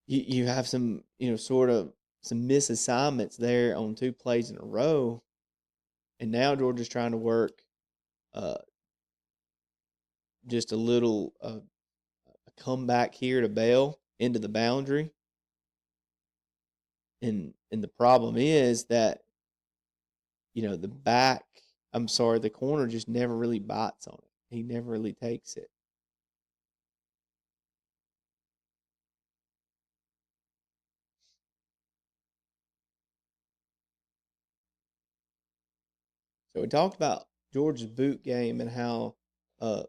you have some, sort of some misassignments there on 2 plays in a row, and now Georgia's trying to work uh, just a little a comeback here to bail into the boundary, and the problem is that the back, I'm sorry, the corner just never really bites on it. He never really takes it. So we talked about Georgia's boot game and how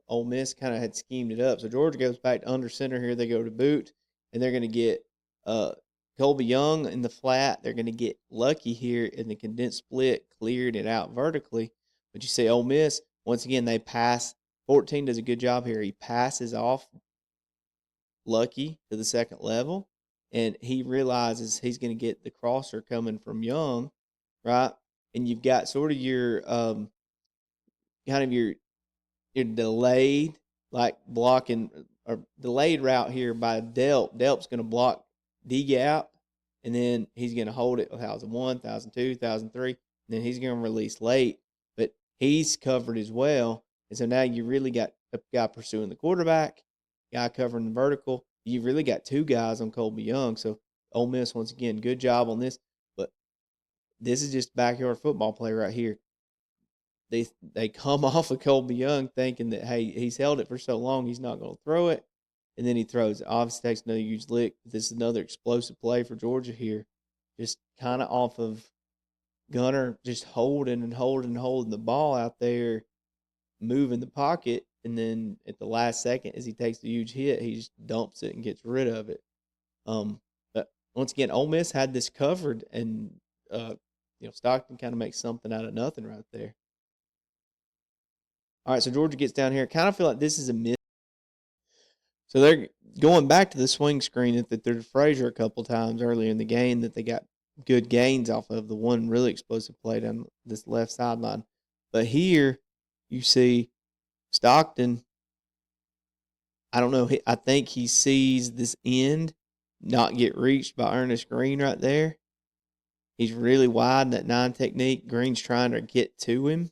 Ole Miss kind of had schemed it up. So Georgia goes back to under center here. They go to boot, and they're going to get uh, Colby Young in the flat. They're going to get lucky here, and the condensed split cleared it out vertically. But you say Ole Miss, once again, they pass. 14 does a good job here. He passes off Lucky to the second level, and he realizes he's going to get the crosser coming from Young, right? And you've got sort of your kind of your delayed, like blocking or delayed route here by Delp. Delp's going to block D gap, and then he's going to hold it 1,001, 1,002, 1,003, and then he's going to release late. But he's covered as well, and so now you really got a guy pursuing the quarterback, guy covering the vertical. You've really got two guys on Colby Young. So Ole Miss, once again, good job on this. But this is just backyard football play right here. They come off of Colby Young thinking that, hey, he's held it for so long, he's not going to throw it. And then he throws it. Obviously takes another huge lick. This is another explosive play for Georgia here. Just kind of off of Gunner just holding and holding and holding the ball out there, moving the pocket. And then at the last second, as he takes the huge hit, he just dumps it and gets rid of it. But once again, Ole Miss had this covered, and Stockton kind of makes something out of nothing right there. All right, so Georgia gets down here. Kind of feel like this is a miss. So they're going back to the swing screen that they're Frazier a couple times earlier in the game that they got good gains off of, the one really explosive play down this left sideline. But here you see Stockton, I don't know, I think he sees this end not get reached by Ernest Green right there. He's really wide in that 9 technique. Green's trying to get to him.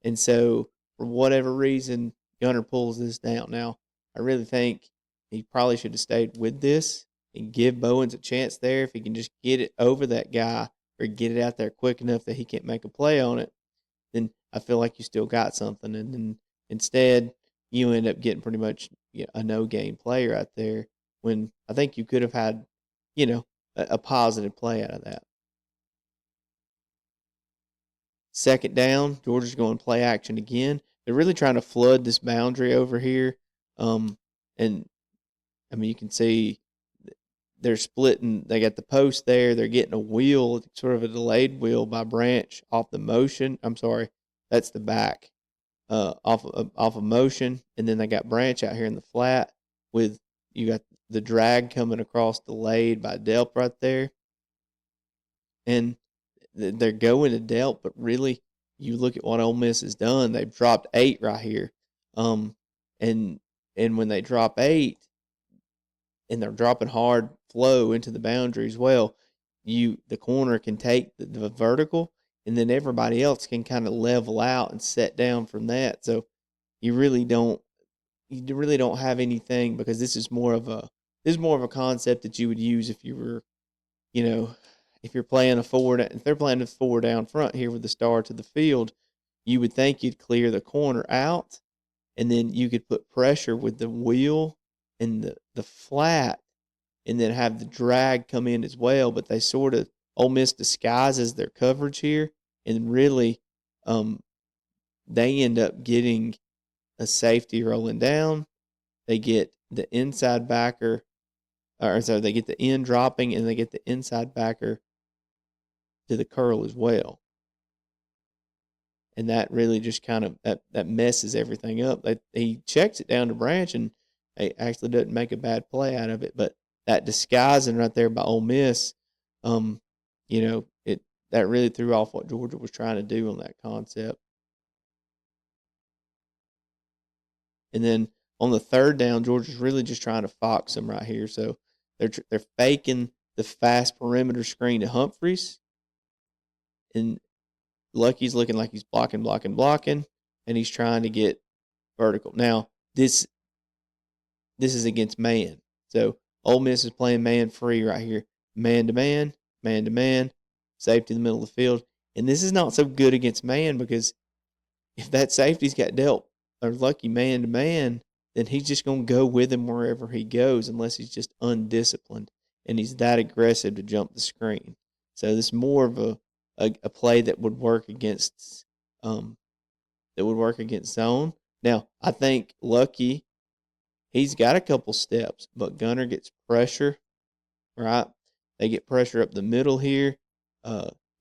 And so, for whatever reason, Gunner pulls this down. Now, I really think he probably should have stayed with this and give Bowens a chance there. If he can just get it over that guy or get it out there quick enough that he can't make a play on it, then I feel like you still got something. And then instead, you end up getting pretty much a no-game play right there when I think you could have had, a positive play out of that. Second down, Georgia's going to play action again. They're really trying to flood this boundary over here. And I mean, you can see they're splitting. They got the post there. They're getting a wheel, sort of a delayed wheel by Branch off the motion. I'm sorry, that's the back off of motion. And then they got Branch out here in the flat with you got the drag coming across delayed by Delp right there. And they're going to Delp, but really, you look at what Ole Miss has done. They've dropped 8 right here, and when they drop 8, and they're dropping hard flow into the boundary as well, the corner can take the vertical, and then everybody else can kind of level out and set down from that. So you really don't have anything, because this is more of a concept that you would use if you were, if you're playing if they're playing a 4 down front here with the star to the field, you would think you'd clear the corner out, and then you could put pressure with the wheel and the flat, and then have the drag come in as well. But they sort of, Ole Miss disguises their coverage here, and really, they end up getting a safety rolling down. They get the inside backer, or so they get the end dropping, and they get the inside backer to the curl as well. And that really just kind of that messes everything up. He checks it down to Branch, and he actually doesn't make a bad play out of it. But that disguising right there by Ole Miss, it that really threw off what Georgia was trying to do on that concept. And then on the third down, Georgia's really just trying to fox them right here. So they're faking the fast perimeter screen to Humphreys, and Lucky's looking like he's blocking, and he's trying to get vertical. Now this is against man, so Ole Miss is playing man free right here, man to man, safety in the middle of the field, and this is not so good against man because if that safety's got dealt or Lucky man to man, then he's just going to go with him wherever he goes unless he's just undisciplined and he's that aggressive to jump the screen. So this is more of a play that would work against zone. Now I think Lucky, he's got a couple steps, but Gunner gets pressure. Right, they get pressure up the middle here.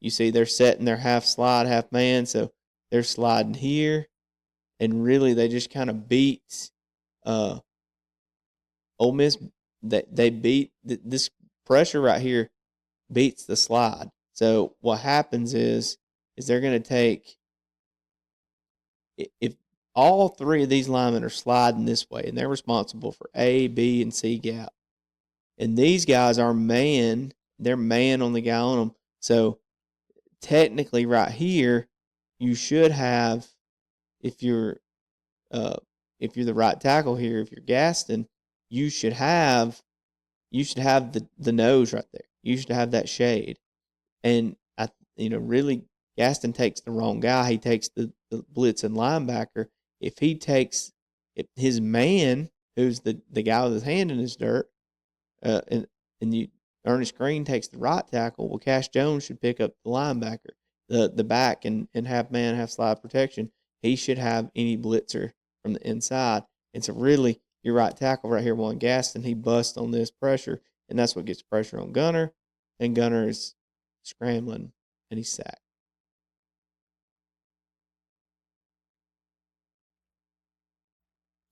You see they're setting their half slide, half man, so they're sliding here, and really they just kind of beat Ole Miss. They beat this pressure right here beats the slide. So what happens is they're going to take, if all three of these linemen are sliding this way, and they're responsible for A, B, and C gap, and these guys are man, they're man on the guy on them. So technically, right here, you should have, if you're the right tackle here, if you're Gaston, you should have the nose right there. You should have that shade. And really, Gaston takes the wrong guy. He takes the blitzing linebacker. If his man, who's the guy with his hand in his dirt, and Ernest Green takes the right tackle, well, Cash Jones should pick up the linebacker, the back, and half man, half slide protection. He should have any blitzer from the inside. And so really, your right tackle right here, Juan Gaston, he busts on this pressure, and that's what gets pressure on Gunner, and Gunner is scrambling, and he's sacked.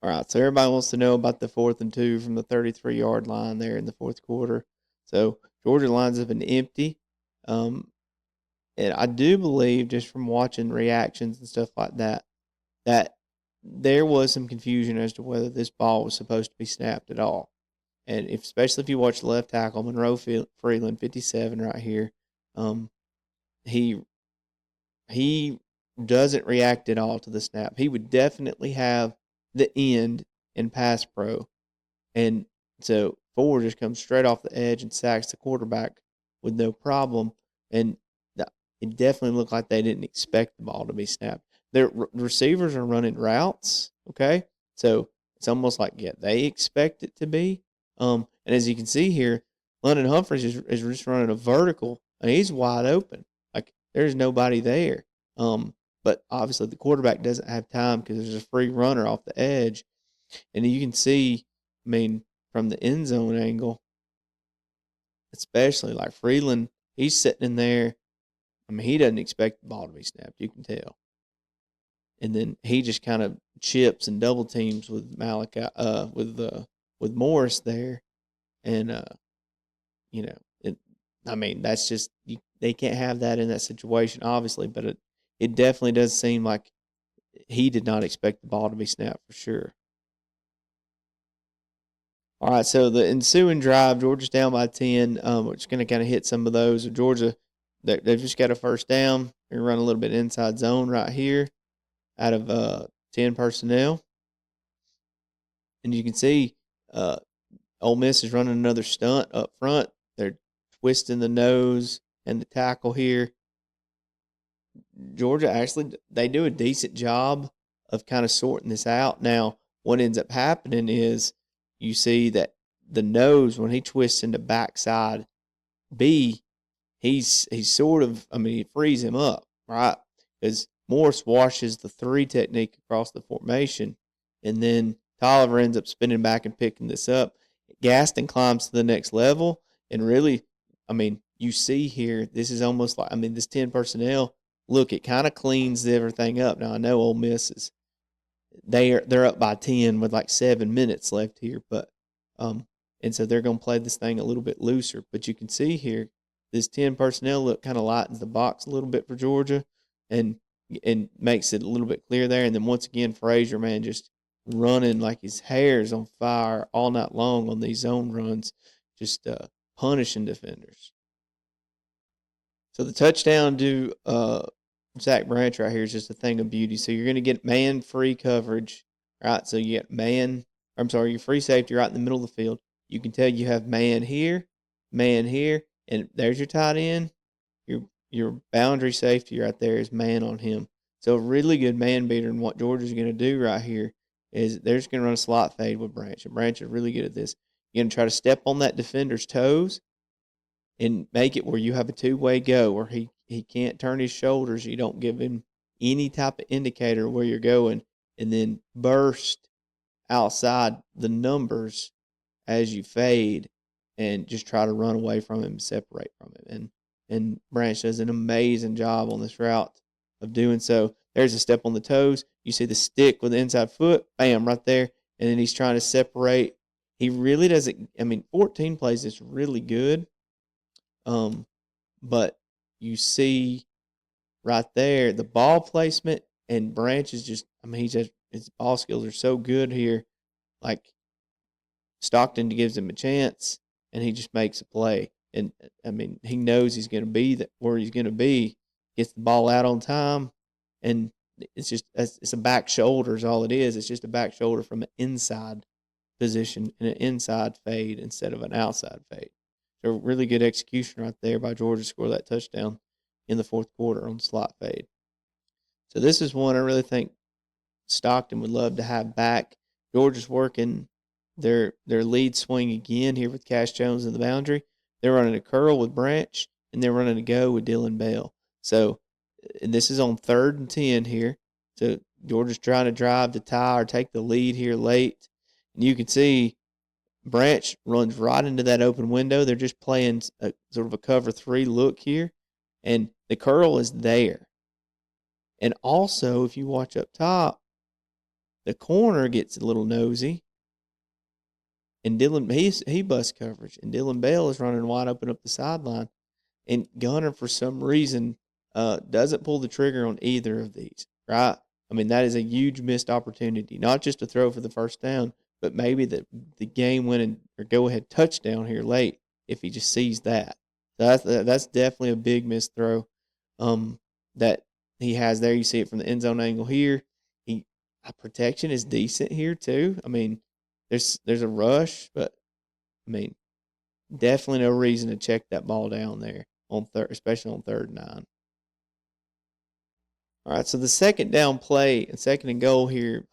All right, so everybody wants to know about the 4th and 2 from the 33-yard line there in the fourth quarter. So Georgia lines up an empty. And I do believe, just from watching reactions and stuff like that, that there was some confusion as to whether this ball was supposed to be snapped at all. And especially if you watch the left tackle, Monroe Freeland, 57 right here, he doesn't react at all to the snap. He would definitely have the end in pass pro. And so Ford just comes straight off the edge and sacks the quarterback with no problem. And it definitely looked like they didn't expect the ball to be snapped. Their receivers are running routes, okay? So it's almost like, yeah, they expect it to be. And as you can see here, London Humphreys is just running a vertical, and he's wide open. Like, there's nobody there. But obviously the quarterback doesn't have time because there's a free runner off the edge. And you can see, from the end zone angle, especially like Freeland, he's sitting in there. He doesn't expect the ball to be snapped. You can tell. And then he just kind of chips and double teams with Malachi, with Morris there, and that's just they can't have that in that situation, obviously. But it definitely does seem like he did not expect the ball to be snapped for sure. All right, so the ensuing drive, Georgia's down by 10. We're just going to kind of hit some of those. Georgia, they've just got a first down. They're going to run a little bit inside zone right here out of 10 personnel. And you can see Ole Miss is running another stunt up front. They're twisting the nose and the tackle here. Georgia, actually, they do a decent job of kind of sorting this out. Now, what ends up happening is you see that the nose, when he twists into backside B, he's sort of, it frees him up, right? Because Morris washes the 3 technique across the formation, and then Tolliver ends up spinning back and picking this up. Gaston climbs to the next level, and really, you see here, this is almost like, this 10 personnel, look, it kind of cleans everything up. Now, I know Ole Miss they're up by 10 with like 7 minutes left here, but and so they're going to play this thing a little bit looser. But you can see here, this 10 personnel look kind of lightens the box a little bit for Georgia, and makes it a little bit clear there. And then once again, Frazier, man, just running like his hair's on fire all night long on these zone runs, just punishing defenders. So the touchdown to Zach Branch right here is just a thing of beauty. So you're going to get man free coverage, right? So you get your free safety right in the middle of the field. You can tell you have man here, and there's your tight end. Your boundary safety right there is man on him. So a really good man beater, and what Georgia's going to do right here is they're just going to run a slot fade with Branch. And Branch is really good at this. You're going to try to step on that defender's toes and make it where you have a two-way go, where he can't turn his shoulders. You don't give him any type of indicator where you're going, and then burst outside the numbers as you fade and just try to run away from him, separate from him. And Branch does an amazing job on this route of doing so. There's a step on the toes. You see the stick with the inside foot, bam, right there. And then he's trying to separate. He really doesn't. 14 plays is really good. But you see right there the ball placement, and Branch is just. His ball skills are so good here. Like Stockton gives him a chance, and he just makes a play. And he knows he's going to be where he's going to be. Gets the ball out on time, and it's a back shoulder is all it is. It's just a back shoulder from an inside position and an inside fade instead of an outside fade. So really good execution right there by Georgia to score that touchdown in the fourth quarter on slot fade. So this is one I really think Stockton would love to have back. Georgia's working their lead swing again here with Cash Jones in the boundary. They're running a curl with Branch, and they're running a go with Dylan Bell. So, and this is on 3rd and 10 here. So Georgia's trying to drive to tie or take the lead here late. And you can see Branch runs right into that open window. They're just playing sort of a cover 3 look here. And the curl is there. And also, if you watch up top, the corner gets a little nosy. And he busts coverage. And Dylan Bell is running wide open up the sideline. And Gunner, for some reason, doesn't pull the trigger on either of these, right? That is a huge missed opportunity. Not just to throw for the first down, but maybe the game-winning or go-ahead touchdown here late if he just sees that. So that's definitely a big missed throw that he has there. You see it from the end zone angle here. Protection is decent here too. There's a rush, but definitely no reason to check that ball down there on especially on 3rd and 9. All right, so the second down play and 2nd and goal here.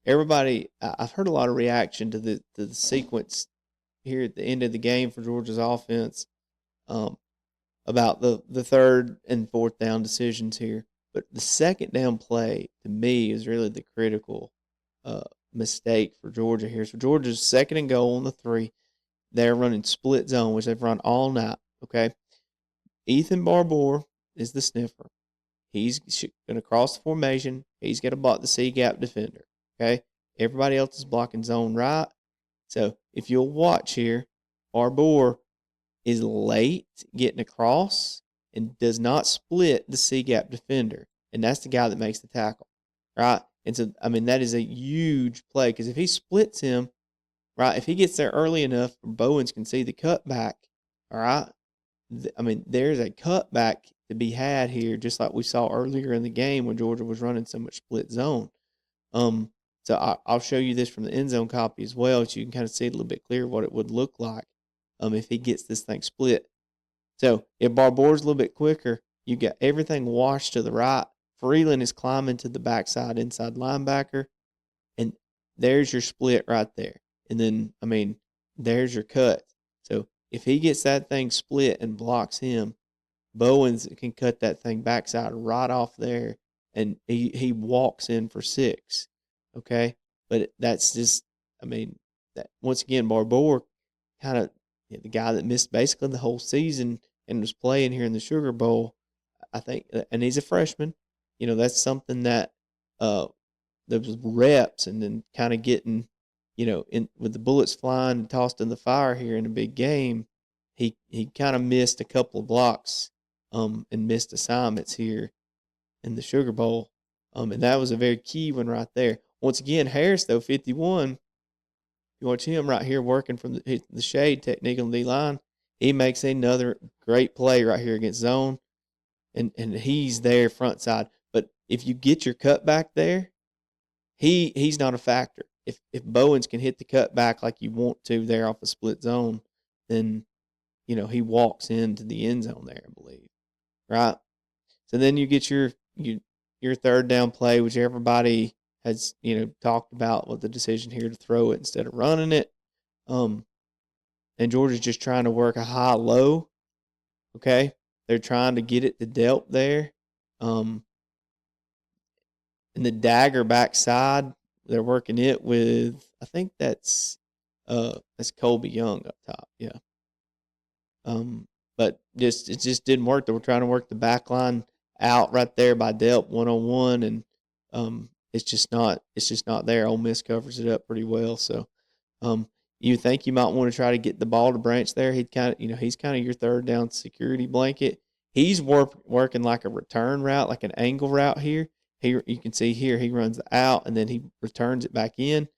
Everybody, I've heard a lot of reaction to the sequence here at the end of the game for Georgia's offense about the 3rd and 4th down decisions here. But the 2nd down play, to me, is really the critical mistake for Georgia here. So Georgia's 2nd and goal on the 3. They're running split zone, which they've run all night, okay? Ethan Barbour is the sniffer. He's going to cross the formation. He's going to block the C-gap defender, okay? Everybody else is blocking zone right. So if you'll watch here, Barbour is late getting across and does not split the C-gap defender. And that's the guy that makes the tackle, right? And so, that is a huge play because if he splits him, right, if he gets there early enough, Bowens can see the cutback, all right? There's a cutback to be had here, just like we saw earlier in the game when Georgia was running so much split zone. So I'll show you this from the end zone copy as well, so you can kind of see it a little bit clearer what it would look like if he gets this thing split. So if Barbour's a little bit quicker, you got everything washed to the right. Freeland is climbing to the backside inside linebacker, and there's your split right there. And then, there's your cut. So if he gets that thing split and blocks him, Bowens can cut that thing backside right off there, and he walks in for 6. Okay? But that's just, that once again, Barbour kind of the guy that missed basically the whole season and was playing here in the Sugar Bowl, I think, and he's a freshman. That's something that there was reps and then kind of getting, with the bullets flying and tossed in the fire here in a big game, he kind of missed a couple of blocks and missed assignments here in the Sugar Bowl. And that was a very key one right there. once again, Harris, though, 51, you watch him right here working from the shade technique on the D-line. He makes another great play right here against zone, and he's there front side. But if you get your cutback there, he's not a factor. If Bowens can hit the cutback like you want to there off a split zone, then he walks into the end zone there, I believe. Right? So then you get your third down play, which everybody has talked about with the decision here to throw it instead of running it. And Georgia's just trying to work a high-low. Okay, they're trying to get it to Delp there. In the dagger backside, they're working it with, I think that's Colby Young up top. Yeah. But it just didn't work. They were trying to work the back line out right there by Delp 1-on-1, and it's just not there. Ole Miss covers it up pretty well. So you think you might want to try to get the ball to Branch there. He's kind of your third down security blanket. He's working like a return route, like an angle route here. Here you can see here he runs out and then he returns it back in.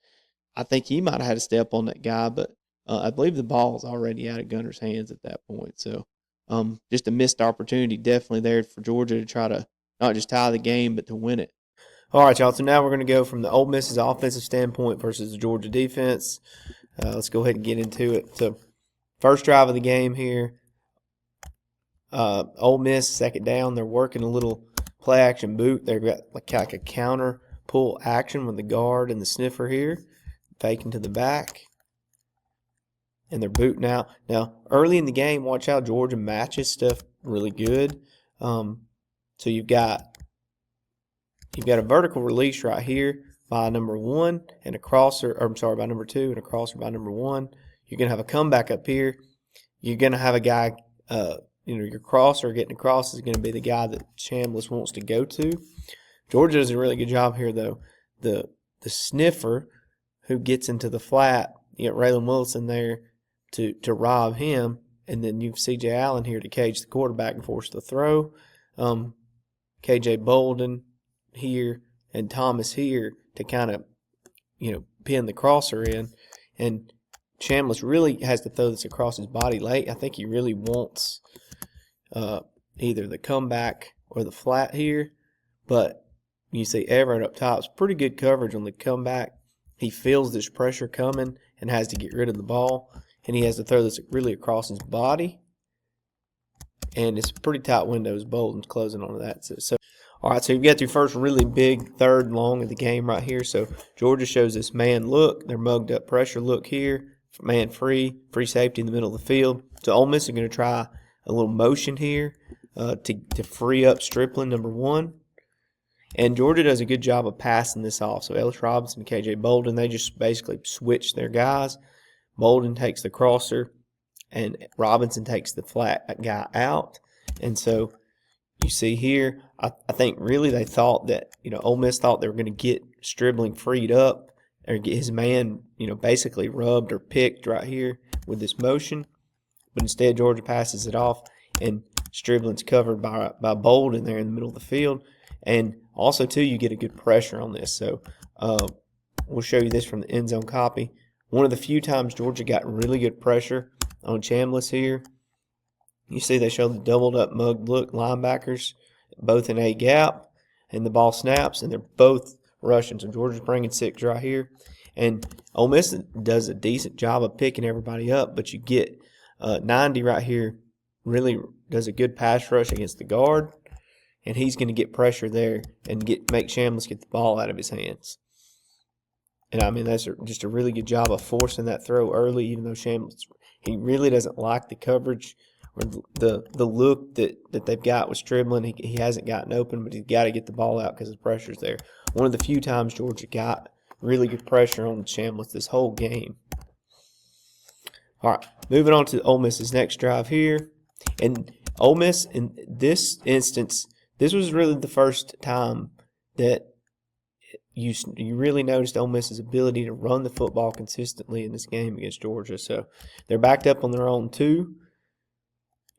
I think he might have had a step on that guy, but I believe the ball is already out of Gunner's hands at that point. So just a missed opportunity definitely there for Georgia to try to not just tie the game, but to win it. All right, y'all. So now we're going to go from the Ole Miss's offensive standpoint versus the Georgia defense. Let's go ahead and get into it. So first drive of the game here. Ole Miss, second down. They're working a little play action boot. They've got like a counter pull action with the guard and the sniffer here. Faking to the back. And they're booting out. Now, early in the game, watch how Georgia matches stuff really good. So you've got a vertical release right here by number 1 and a crosser, by number 2 and a crosser by number 1. You're going to have a comeback up here. You're going to have a guy, your crosser getting across is going to be the guy that Chambliss wants to go to. Georgia does a really good job here, though. The sniffer who gets into the flat, you got Raylan Wilson there to rob him, and then you've C.J. Allen here to cage the quarterback and force the throw. K.J. Bolden here and Thomas here to kind of, pin the crosser in. And Chambliss really has to throw this across his body late. I think he really wants either the comeback or the flat here. But you see Everett up top. It's pretty good coverage on the comeback. He feels this pressure coming and has to get rid of the ball. And he has to throw this really across his body. And it's a pretty tight window as Bolden's closing onto that. So all right, so you've got your first really big third and long of the game right here. So Georgia shows this man look. They're mugged up pressure look here. Man free safety in the middle of the field. So Ole Miss is going to try a little motion here to free up Stripling, number 1. And Georgia does a good job of passing this off. So Ellis Robinson and K.J. Bolden, they just basically switch their guys. Bolden takes the crosser, and Robinson takes the flat guy out. And so you see here, I think really they thought that, Ole Miss thought they were going to get Stribling freed up or get his man, basically rubbed or picked right here with this motion. But instead, Georgia passes it off, and Stribling's covered by Bolden there in the middle of the field. And also, too, you get a good pressure on this. So we'll show you this from the end zone copy. One of the few times Georgia got really good pressure on Chambliss here. You see they show the doubled up mugged look linebackers, both in A gap, and the ball snaps, and they're both rushing. So Georgia's bringing 6 right here. And Ole Miss does a decent job of picking everybody up, but you get 90 right here, really does a good pass rush against the guard, and he's going to get pressure there and make Chambliss get the ball out of his hands. And, that's just a really good job of forcing that throw early, even though Chambliss, he really doesn't like the coverage or the look that they've got with Stribling. He hasn't gotten open, but he's got to get the ball out because the pressure's there. One of the few times Georgia got really good pressure on Chambliss this whole game. All right, moving on to Ole Miss's next drive here. And Ole Miss, in this instance, this was really the first time that you really noticed Ole Miss's ability to run the football consistently in this game against Georgia. So they're backed up on their own 2,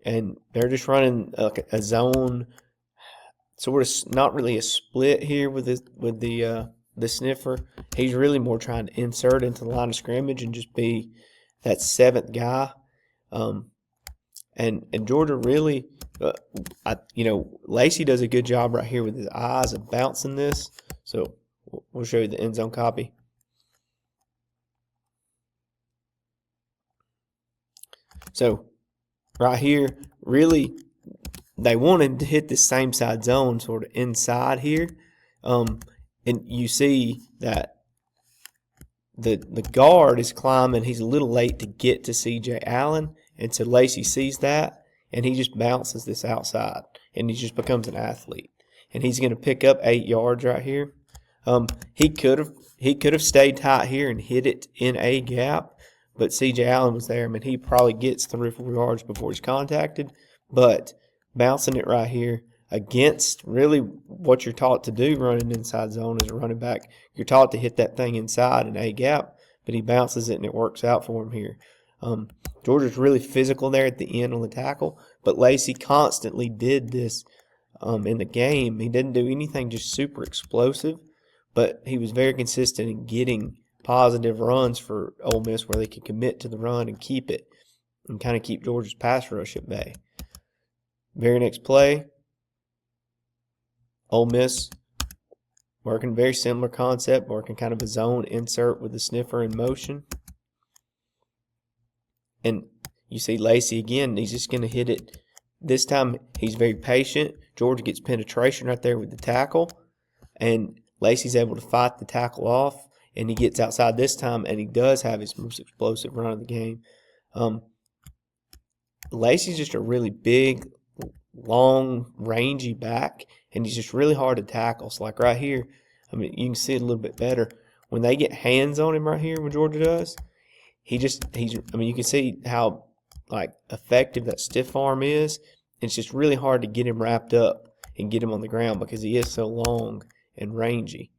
and they're just running a zone, sort of not really a split here with the the sniffer. He's really more trying to insert into the line of scrimmage and just be that seventh guy. And Georgia really, Lacey does a good job right here with his eyes of bouncing this. So we'll show you the end zone copy. So right here, really, they wanted to hit the same side zone sort of inside here. And you see that the guard is climbing. He's a little late to get to C.J. Allen. And so Lacey sees that, and he just bounces this outside, and he just becomes an athlete. And he's going to pick up 8 yards right here. He could have stayed tight here and hit it in a gap, but C.J. Allen was there. I mean, he probably gets 3 or 4 yards before he's contacted, but bouncing it right here against really what you're taught to do running inside zone as a running back. You're taught to hit that thing inside in a gap, but he bounces it and it works out for him here. Georgia's really physical there at the end on the tackle, but Lacey constantly did this in the game. He didn't do anything just super explosive, but he was very consistent in getting positive runs for Ole Miss where they could commit to the run and keep it and kind of keep Georgia's pass rush at bay. Very next play, Ole Miss working very similar concept, working kind of a zone insert with the sniffer in motion. And you see Lacey again, he's just going to hit it. This time he's very patient. Georgia gets penetration right there with the tackle. And Lacey's able to fight the tackle off. And he gets outside this time, and he does have his most explosive run of the game. Lacey's just a really big, long, rangy back. And he's just really hard to tackle. So like right here, I mean, you can see it a little bit better. When they get hands on him right here, when Georgia does, you can see how like effective that stiff arm is. It's just really hard to get him wrapped up and get him on the ground because he is so long and rangy.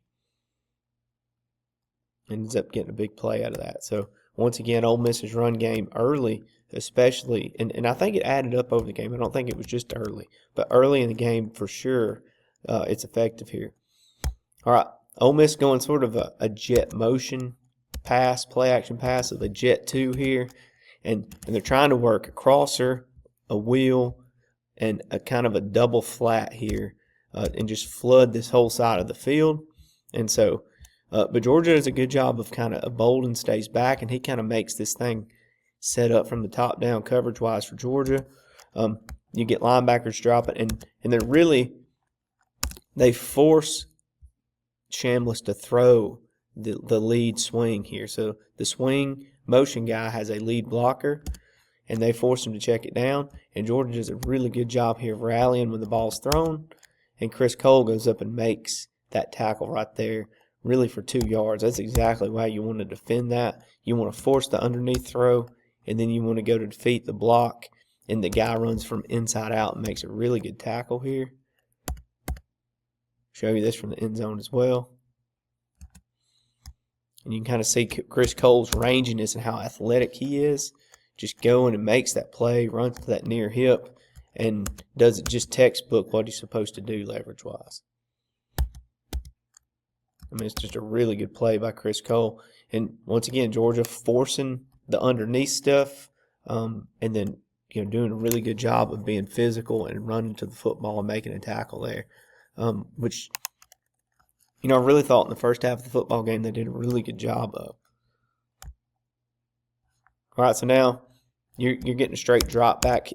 Ends up getting a big play out of that. So once again, Ole Miss's run game early, especially, and I think it added up over the game. I don't think it was just early, but early in the game for sure, it's effective here. All right, Ole Miss going sort of a jet motion pass, play action pass of the jet 2 here, and they're trying to work a crosser, a wheel, and a kind of a double flat here, and just flood this whole side of the field. And so, but Georgia does a good job of kind of Bolden stays back, and he kind of makes this thing set up from the top down coverage wise for Georgia. You get linebackers dropping, and they force Chambliss to throw the lead swing here. So the swing motion guy has a lead blocker, and they force him to check it down. And Georgia does a really good job here of rallying when the ball's thrown. And Chris Cole goes up and makes that tackle right there, really for 2 yards. That's exactly why you want to defend that. You want to force the underneath throw, and then you want to go to defeat the block. And the guy runs from inside out and makes a really good tackle here. Show you this from the end zone as well. And you can kind of see Chris Cole's ranginess and how athletic he is. Just going and makes that play, runs to that near hip, and does it just textbook what he's supposed to do leverage-wise. I mean, it's just a really good play by Chris Cole. And once again, Georgia forcing the underneath stuff, and then doing a really good job of being physical and running to the football and making a tackle there, which I really thought in the first half of the football game they did a really good job of. All right, so now you're getting a straight drop back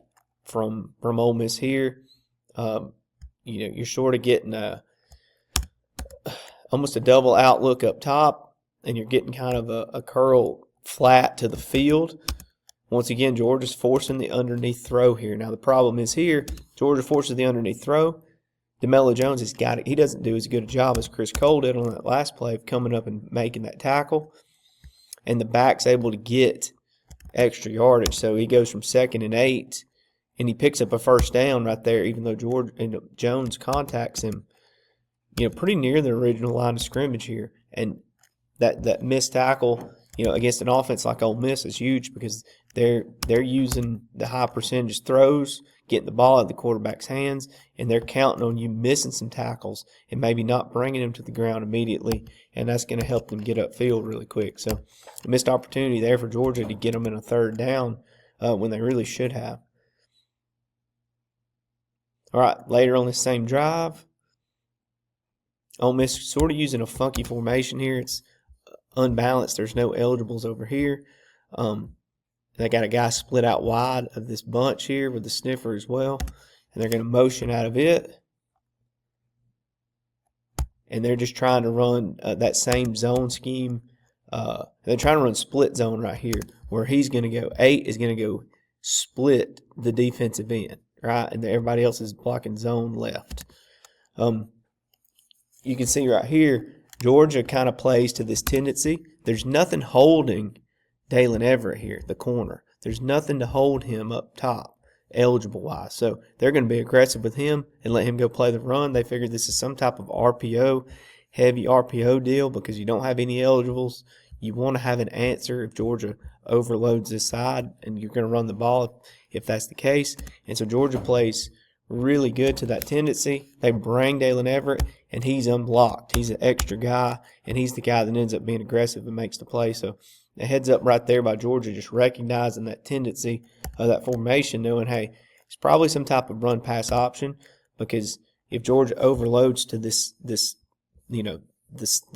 from Ole Miss here. You're sort of getting almost a double outlook up top, and you're getting kind of a curl flat to the field. Once again, Georgia's forcing the underneath throw here. Now the problem is here, Georgia forces the underneath throw. DeMelo Jones has got it. He doesn't do as good a job as Chris Cole did on that last play of coming up and making that tackle. And the back's able to get extra yardage. So he goes from 2nd and 8, and he picks up a first down right there, even though Jones contacts him, pretty near the original line of scrimmage here. And that missed tackle, against an offense like Ole Miss is huge because they're using the high percentage throws, getting the ball out of the quarterback's hands, and they're counting on you missing some tackles and maybe not bringing them to the ground immediately, and that's going to help them get upfield really quick. So, a missed opportunity there for Georgia to get them in a third down when they really should have. All right, later on this same drive, Ole Miss sort of using a funky formation here. It's unbalanced. There's no eligibles over here. They got a guy split out wide of this bunch here with the sniffer as well, and they're going to motion out of it. And they're just trying to run that same zone scheme. They're trying to run split zone right here, where he's going to go. 8 is going to go split the defensive end, right? And everybody else is blocking zone left. You can see right here, Georgia kind of plays to this tendency. There's nothing holding Dalen Everett here, the corner. There's nothing to hold him up top, eligible-wise. So they're going to be aggressive with him and let him go play the run. They figure this is some type of RPO, heavy RPO deal because you don't have any eligibles. You want to have an answer if Georgia overloads this side, and you're going to run the ball if that's the case. And so Georgia plays really good to that tendency. They bring Dalen Everett, and he's unblocked. He's an extra guy, and he's the guy that ends up being aggressive and makes the play. So a heads up right there by Georgia, just recognizing that tendency of that formation, knowing, hey, it's probably some type of run-pass option, because if Georgia overloads to this the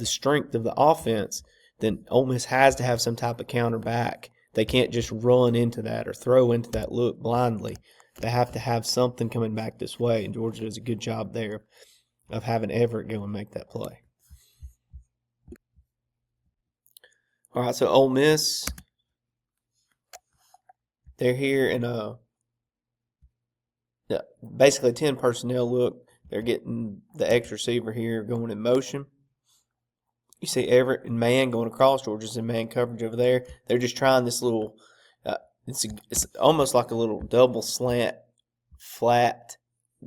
strength of the offense, then Ole Miss has to have some type of counter back. They can't just run into that or throw into that look blindly. They have to have something coming back this way, and Georgia does a good job there of having Everett go and make that play. All right, so Ole Miss, they're here in basically a 10 personnel look. They're getting the X receiver here going in motion. You see Everett and man going across. Georgia's in man coverage over there. They're just trying this little it's almost like a little double slant, flat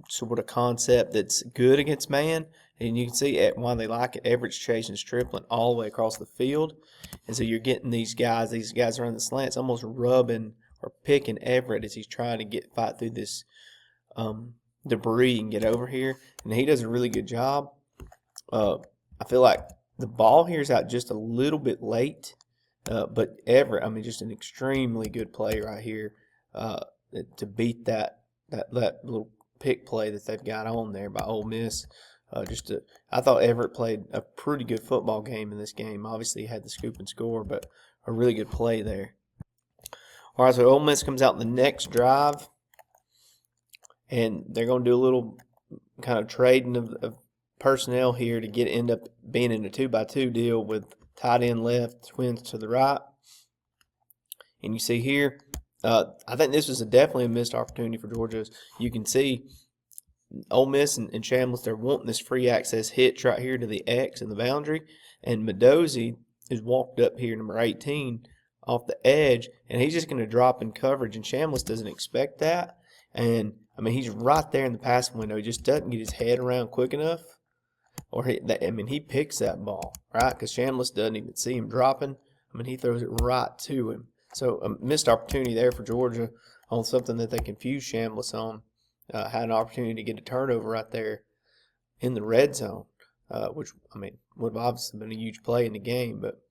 sort of concept that's good against man. And you can see why they like it. Everett's chasing Strickland all the way across the field. And so you're getting these guys running the slants, almost rubbing or picking Everett as he's trying to fight through this debris and get over here. And he does a really good job. I feel like the ball here is out just a little bit late. But Everett, just an extremely good play right here to beat that little pick play that they've got on there by Ole Miss. I thought Everett played a pretty good football game in this game. Obviously, he had the scoop and score, but a really good play there. All right, so Ole Miss comes out in the next drive, and they're going to do a little kind of trading of personnel here to end up being in a 2-by-2 deal with tight end left, twins to the right. And you see here, I think this was definitely a missed opportunity for Georgia. You can see Ole Miss and Chambliss, they're wanting this free access hitch right here to the X in the boundary. And Mendoza is walked up here, number 18, off the edge, and he's just going to drop in coverage. And Chambliss doesn't expect that. And, he's right there in the passing window. He just doesn't get his head around quick enough. Or he picks that ball, right? Because Chambliss doesn't even see him dropping. He throws it right to him. So a missed opportunity there for Georgia on something that they confused Chambliss on. Had an opportunity to get a turnover right there in the red zone, which, would have obviously been a huge play in the game. But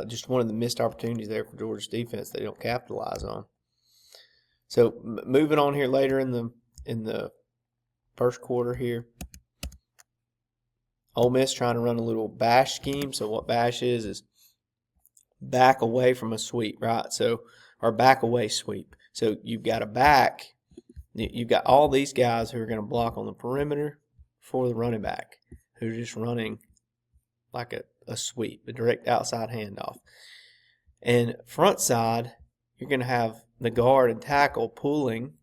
just one of the missed opportunities there for Georgia's defense they don't capitalize on. So moving on here later in the first quarter here, Ole Miss trying to run a little bash scheme. So what bash is back away from a sweep, right? Or back away sweep. So you've got a back. You've got all these guys who are going to block on the perimeter for the running back, who are just running like a sweep, a direct outside handoff. And front side, you're going to have the guard and tackle pulling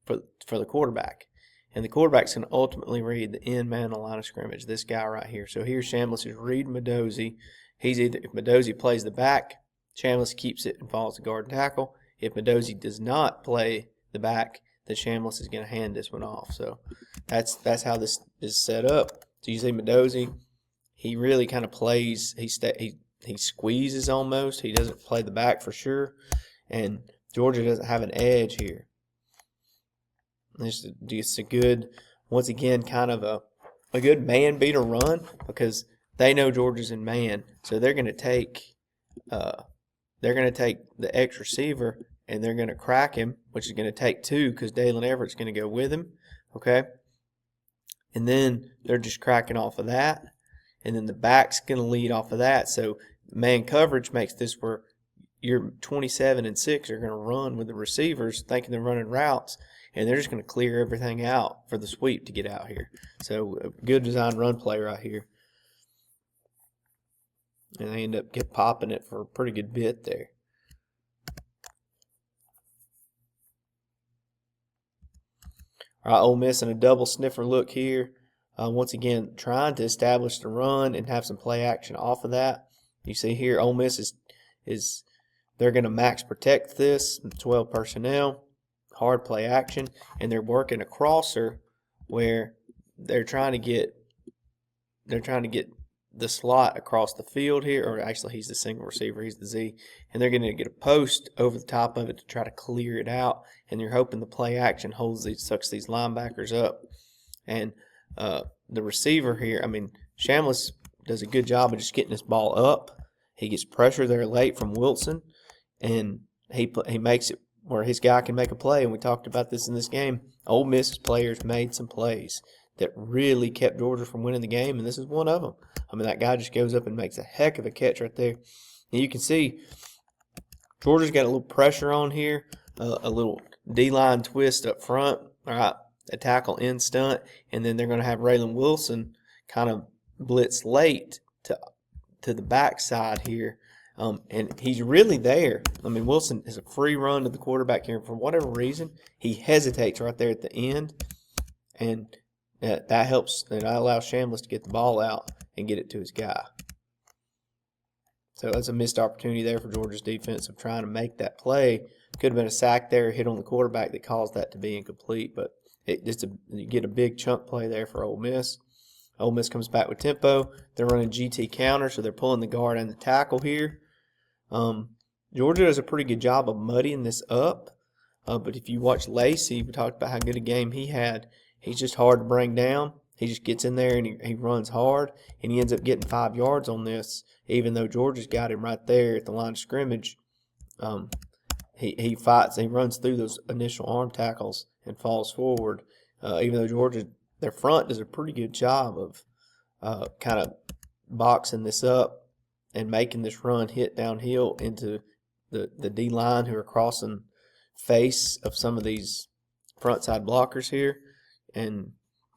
for the quarterback. And the quarterback's going to ultimately read the end man on the line of scrimmage, this guy right here. So here Chambliss is reading Mendoza. If Mendoza plays the back, Chambliss keeps it and follows the guard and tackle. If Mendoza does not play the back, then Chambliss is going to hand this one off. So that's how this is set up. So you see Mendoza, he really kind of plays, he squeezes almost. He doesn't play the back for sure. And Georgia doesn't have an edge here. It's a good, once again, kind of a good man beater run because they know Georgia's in man, so they're going to take the X receiver and they're going to crack him, which is going to take two because Dalen Everett's going to go with him. Okay, and then they're just cracking off of that, and then the back's going to lead off of that. So man coverage makes this where your 27 and 6 are going to run with the receivers thinking they're running routes, and they're just going to clear everything out for the sweep to get out here. So a good design run play right here. And they end up popping it for a pretty good bit there. All right, Ole Miss in a double sniffer look here. Once again, trying to establish the run and have some play action off of that. You see here, Ole Miss is they're going to max protect this, 12 personnel, hard play action, and they're working a crosser where they're trying to get the slot across the field here, or actually he's the single receiver, he's the Z, and they're going to get a post over the top of it to try to clear it out, and you're hoping the play action sucks these linebackers up. And the receiver here, I mean, Shamlis does a good job of just getting this ball up. He gets pressure there late from Wilson, and he makes it where his guy can make a play, and we talked about this in this game. Ole Miss's players made some plays that really kept Georgia from winning the game, and this is one of them. I mean, that guy just goes up and makes a heck of a catch right there. And you can see Georgia's got a little pressure on here, a little D-line twist up front. All right, a tackle in stunt, and then they're going to have Raylan Wilson kind of blitz late to the backside here. And he's really there. I mean, Wilson is a free run to the quarterback here. For whatever reason, he hesitates right there at the end, and that helps. And that allows Shamlis to get the ball out and get it to his guy. So that's a missed opportunity there for Georgia's defense of trying to make that play. Could have been a sack there, hit on the quarterback that caused that to be incomplete, but you get a big chunk play there for Ole Miss. Ole Miss comes back with tempo. They're running GT counter, so they're pulling the guard and the tackle here. Georgia does a pretty good job of muddying this up, but if you watch Lacey, we talked about how good a game he had. He's just hard to bring down. He just gets in there and he runs hard, and he ends up getting 5 yards on this, even though Georgia's got him right there at the line of scrimmage. He fights, he runs through those initial arm tackles and falls forward, even though Georgia, their front does a pretty good job of kind of boxing this up and making this run hit downhill into the D-line who are crossing face of some of these front side blockers here, and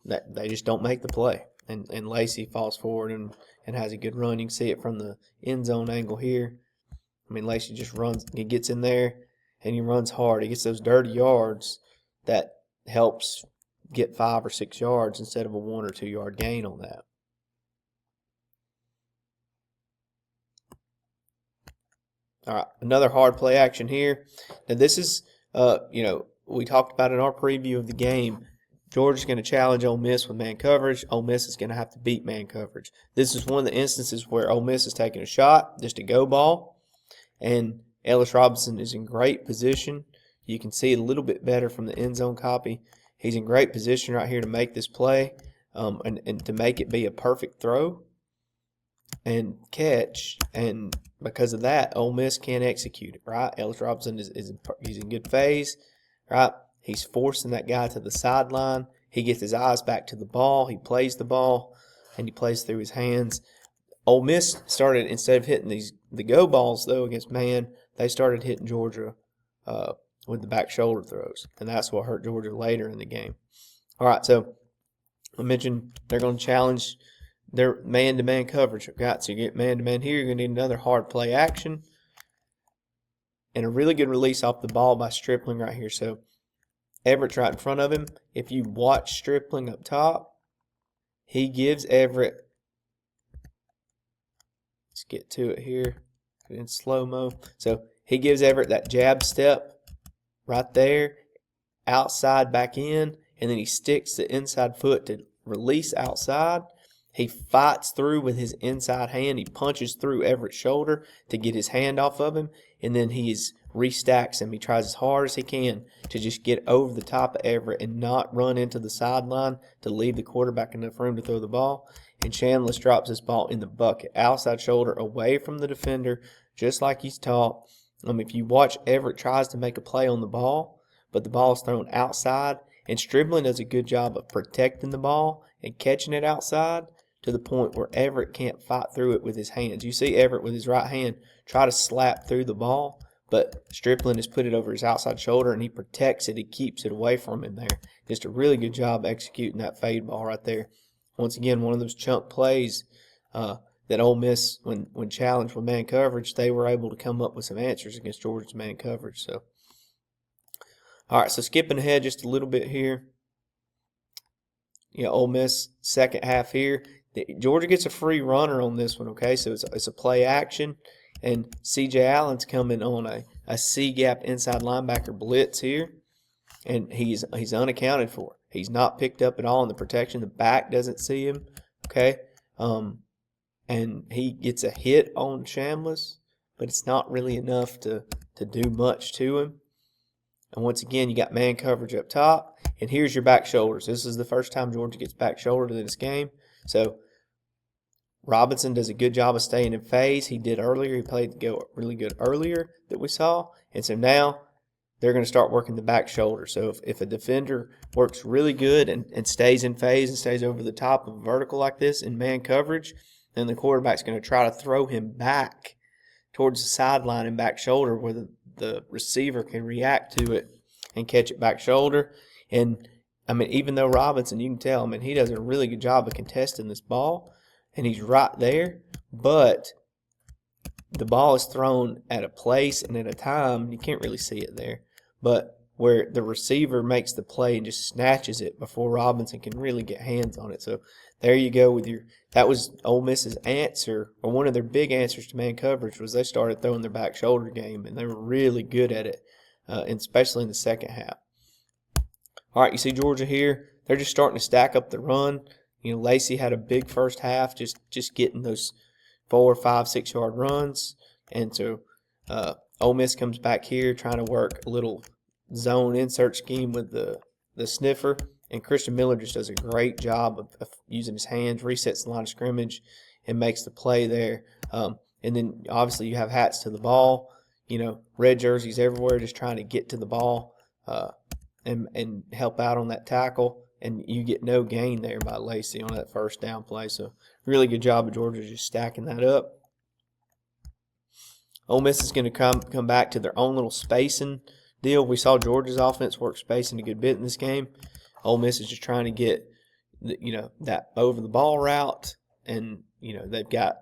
that they just don't make the play. And Lacey falls forward and has a good run. You can see it from the end zone angle here. I mean, Lacey just runs, he gets in there and he runs hard. He gets those dirty yards that helps get 5 or 6 yards instead of a 1 or 2 yard gain on that. All right, another hard play action here. Now this is, we talked about in our preview of the game, Georgia's going to challenge Ole Miss with man coverage. Ole Miss is going to have to beat man coverage. This is one of the instances where Ole Miss is taking a shot, just a go ball, and Ellis Robinson is in great position. You can see it a little bit better from the end zone copy. He's in great position right here to make this play and to make it be a perfect throw and catch. And because of that, Ole Miss can't execute it, right? Ellis Robinson he's in good phase, right? He's forcing that guy to the sideline. He gets his eyes back to the ball. He plays the ball, and he plays through his hands. Ole Miss started, instead of hitting the go balls, though, against man, they started hitting Georgia with the back shoulder throws, and that's what hurt Georgia later in the game. All right, so I mentioned they're going to challenge their man-to-man coverage. Okay, so you get man-to-man here. You're going to need another hard play action and a really good release off the ball by Stripling right here. So Everett's right in front of him. If you watch Stripling up top, he gives Everett, let's get to it here in slow-mo. So he gives Everett that jab step right there, outside back in, and then he sticks the inside foot to release outside. He fights through with his inside hand. He punches through Everett's shoulder to get his hand off of him, and then he's restacks him. He tries as hard as he can to just get over the top of Everett and not run into the sideline to leave the quarterback enough room to throw the ball. And Chambliss drops this ball in the bucket, outside shoulder, away from the defender, just like he's taught. If you watch, Everett tries to make a play on the ball, but the ball is thrown outside, and Stribling does a good job of protecting the ball and catching it outside to the point where Everett can't fight through it with his hands. You see Everett with his right hand try to slap through the ball, but Stripling has put it over his outside shoulder, and he protects it. He keeps it away from him there. Just a really good job executing that fade ball right there. Once again, one of those chunk plays that Ole Miss, when challenged with man coverage, they were able to come up with some answers against Georgia's man coverage. So, all right, so skipping ahead just a little bit here. Ole Miss second half here. Georgia gets a free runner on this one, okay? So it's a play action, and C.J. Allen's coming on a C-gap inside linebacker blitz here, and he's unaccounted for. He's not picked up at all in the protection. The back doesn't see him, okay? And he gets a hit on Chambliss, but it's not really enough to do much to him. And once again, you got man coverage up top, and here's your back shoulders. This is the first time Georgia gets back shouldered in this game. So Robinson does a good job of staying in phase. He did earlier. He played really good earlier that we saw. And so now they're going to start working the back shoulder. So if a defender works really good and stays in phase and stays over the top of vertical like this in man coverage, then the quarterback's going to try to throw him back towards the sideline and back shoulder where the receiver can react to it and catch it back shoulder. And, even though Robinson, you can tell, he does a really good job of contesting this ball, and he's right there, but the ball is thrown at a place and at a time, you can't really see it there, but where the receiver makes the play and just snatches it before Robinson can really get hands on it. So there you go with that was Ole Miss's answer, or one of their big answers to man coverage was they started throwing their back shoulder game, and they were really good at it, and especially in the second half. All right, you see Georgia here, they're just starting to stack up the run. Lacey had a big first half, just getting those 4, 5, 6 yard runs. And so Ole Miss comes back here trying to work a little zone insert scheme with the sniffer. And Christian Miller just does a great job of using his hands, resets the line of scrimmage, and makes the play there. And then obviously you have hats to the ball, red jerseys everywhere, just trying to get to the ball and help out on that tackle. And you get no gain there by Lacey on that first down play. So really good job of Georgia just stacking that up. Ole Miss is going to come back to their own little spacing deal. We saw Georgia's offense work spacing a good bit in this game. Ole Miss is just trying to get that over the ball route, and they've got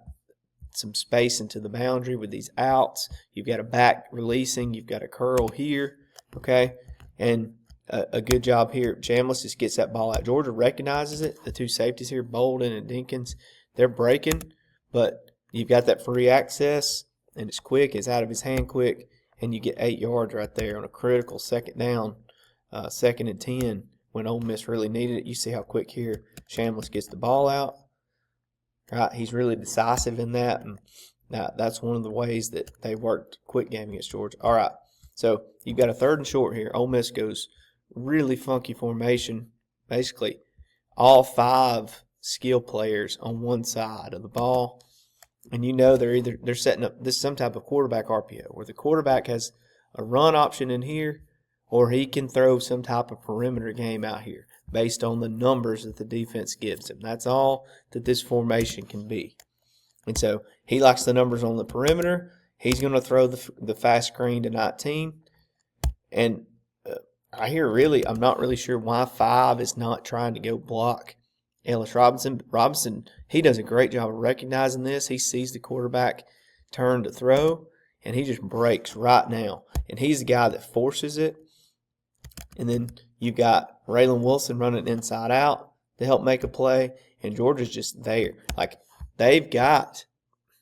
some space into the boundary with these outs. You've got a back releasing. You've got a curl here, okay, and a good job here. Chambliss just gets that ball out. Georgia recognizes it. The two safeties here, Bolden and Dinkins, they're breaking, but you've got that free access, and it's quick. It's out of his hand quick, and you get 8 yards right there on a critical second down, 2nd and 10, when Ole Miss really needed it. You see how quick here Chambliss gets the ball out. Right, he's really decisive in that, and that's one of the ways that they worked quick game against Georgia. All right, so you've got a 3rd and short here. Ole Miss goes really funky formation. Basically, all 5 skill players on one side of the ball, and they're setting up this some type of quarterback RPO where the quarterback has a run option in here, or he can throw some type of perimeter game out here based on the numbers that the defense gives him. That's all that this formation can be. And so he likes the numbers on the perimeter. He's going to throw the fast screen to 19. And I'm not really sure why 5 is not trying to go block Ellis Robinson. But Robinson, he does a great job of recognizing this. He sees the quarterback turn to throw, and he just breaks right now. And he's the guy that forces it. And then you've got Raylan Wilson running inside out to help make a play, and Georgia's just there. Like, they've got,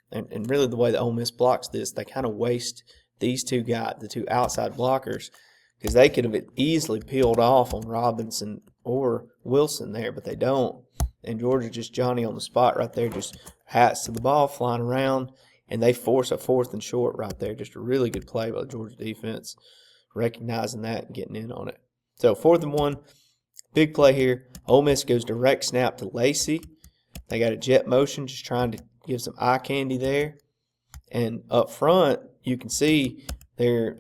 and really the way that Ole Miss blocks this, they kind of waste these two guys, the two outside blockers, because they could have easily peeled off on Robinson or Wilson there, but they don't. And Georgia just Johnny on the spot right there, just hats to the ball, flying around, and they force a 4th and short right there. Just a really good play by the Georgia defense, recognizing that and getting in on it. So 4th and 1, big play here. Ole Miss goes direct snap to Lacey. They got a jet motion, just trying to give some eye candy there. And up front, you can see they're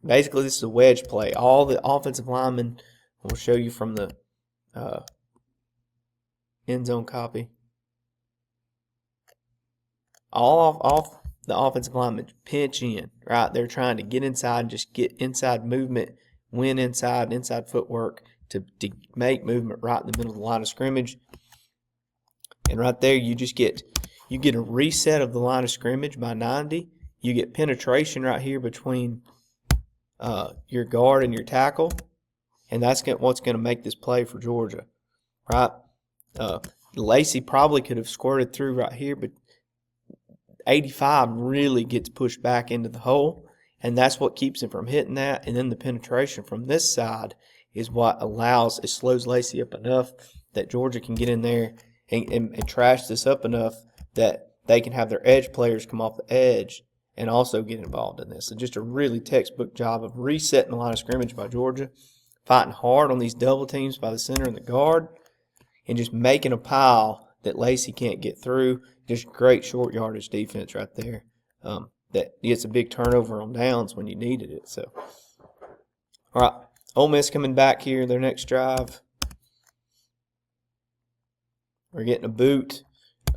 basically, this is a wedge play. All the offensive linemen, we'll show you from the end zone copy. All the offensive linemen pinch in, right? They're trying to get inside, just get inside movement, win inside footwork to make movement right in the middle of the line of scrimmage. And right there, you get a reset of the line of scrimmage by 90. You get penetration right here between your guard and your tackle, and that's what's going to make this play for Georgia, right? Lacey probably could have squirted through right here, but 85 really gets pushed back into the hole, and that's what keeps him from hitting that. And then the penetration from this side is what slows Lacey up enough that Georgia can get in there and trash this up enough that they can have their edge players come off the edge and also get involved in this. So just a really textbook job of resetting the line of scrimmage by Georgia, fighting hard on these double teams by the center and the guard, and just making a pile that Lacey can't get through. Just great short yardage defense right there. That gets a big turnover on downs when you needed it. So, all right, Ole Miss coming back here, their next drive. We're getting a boot.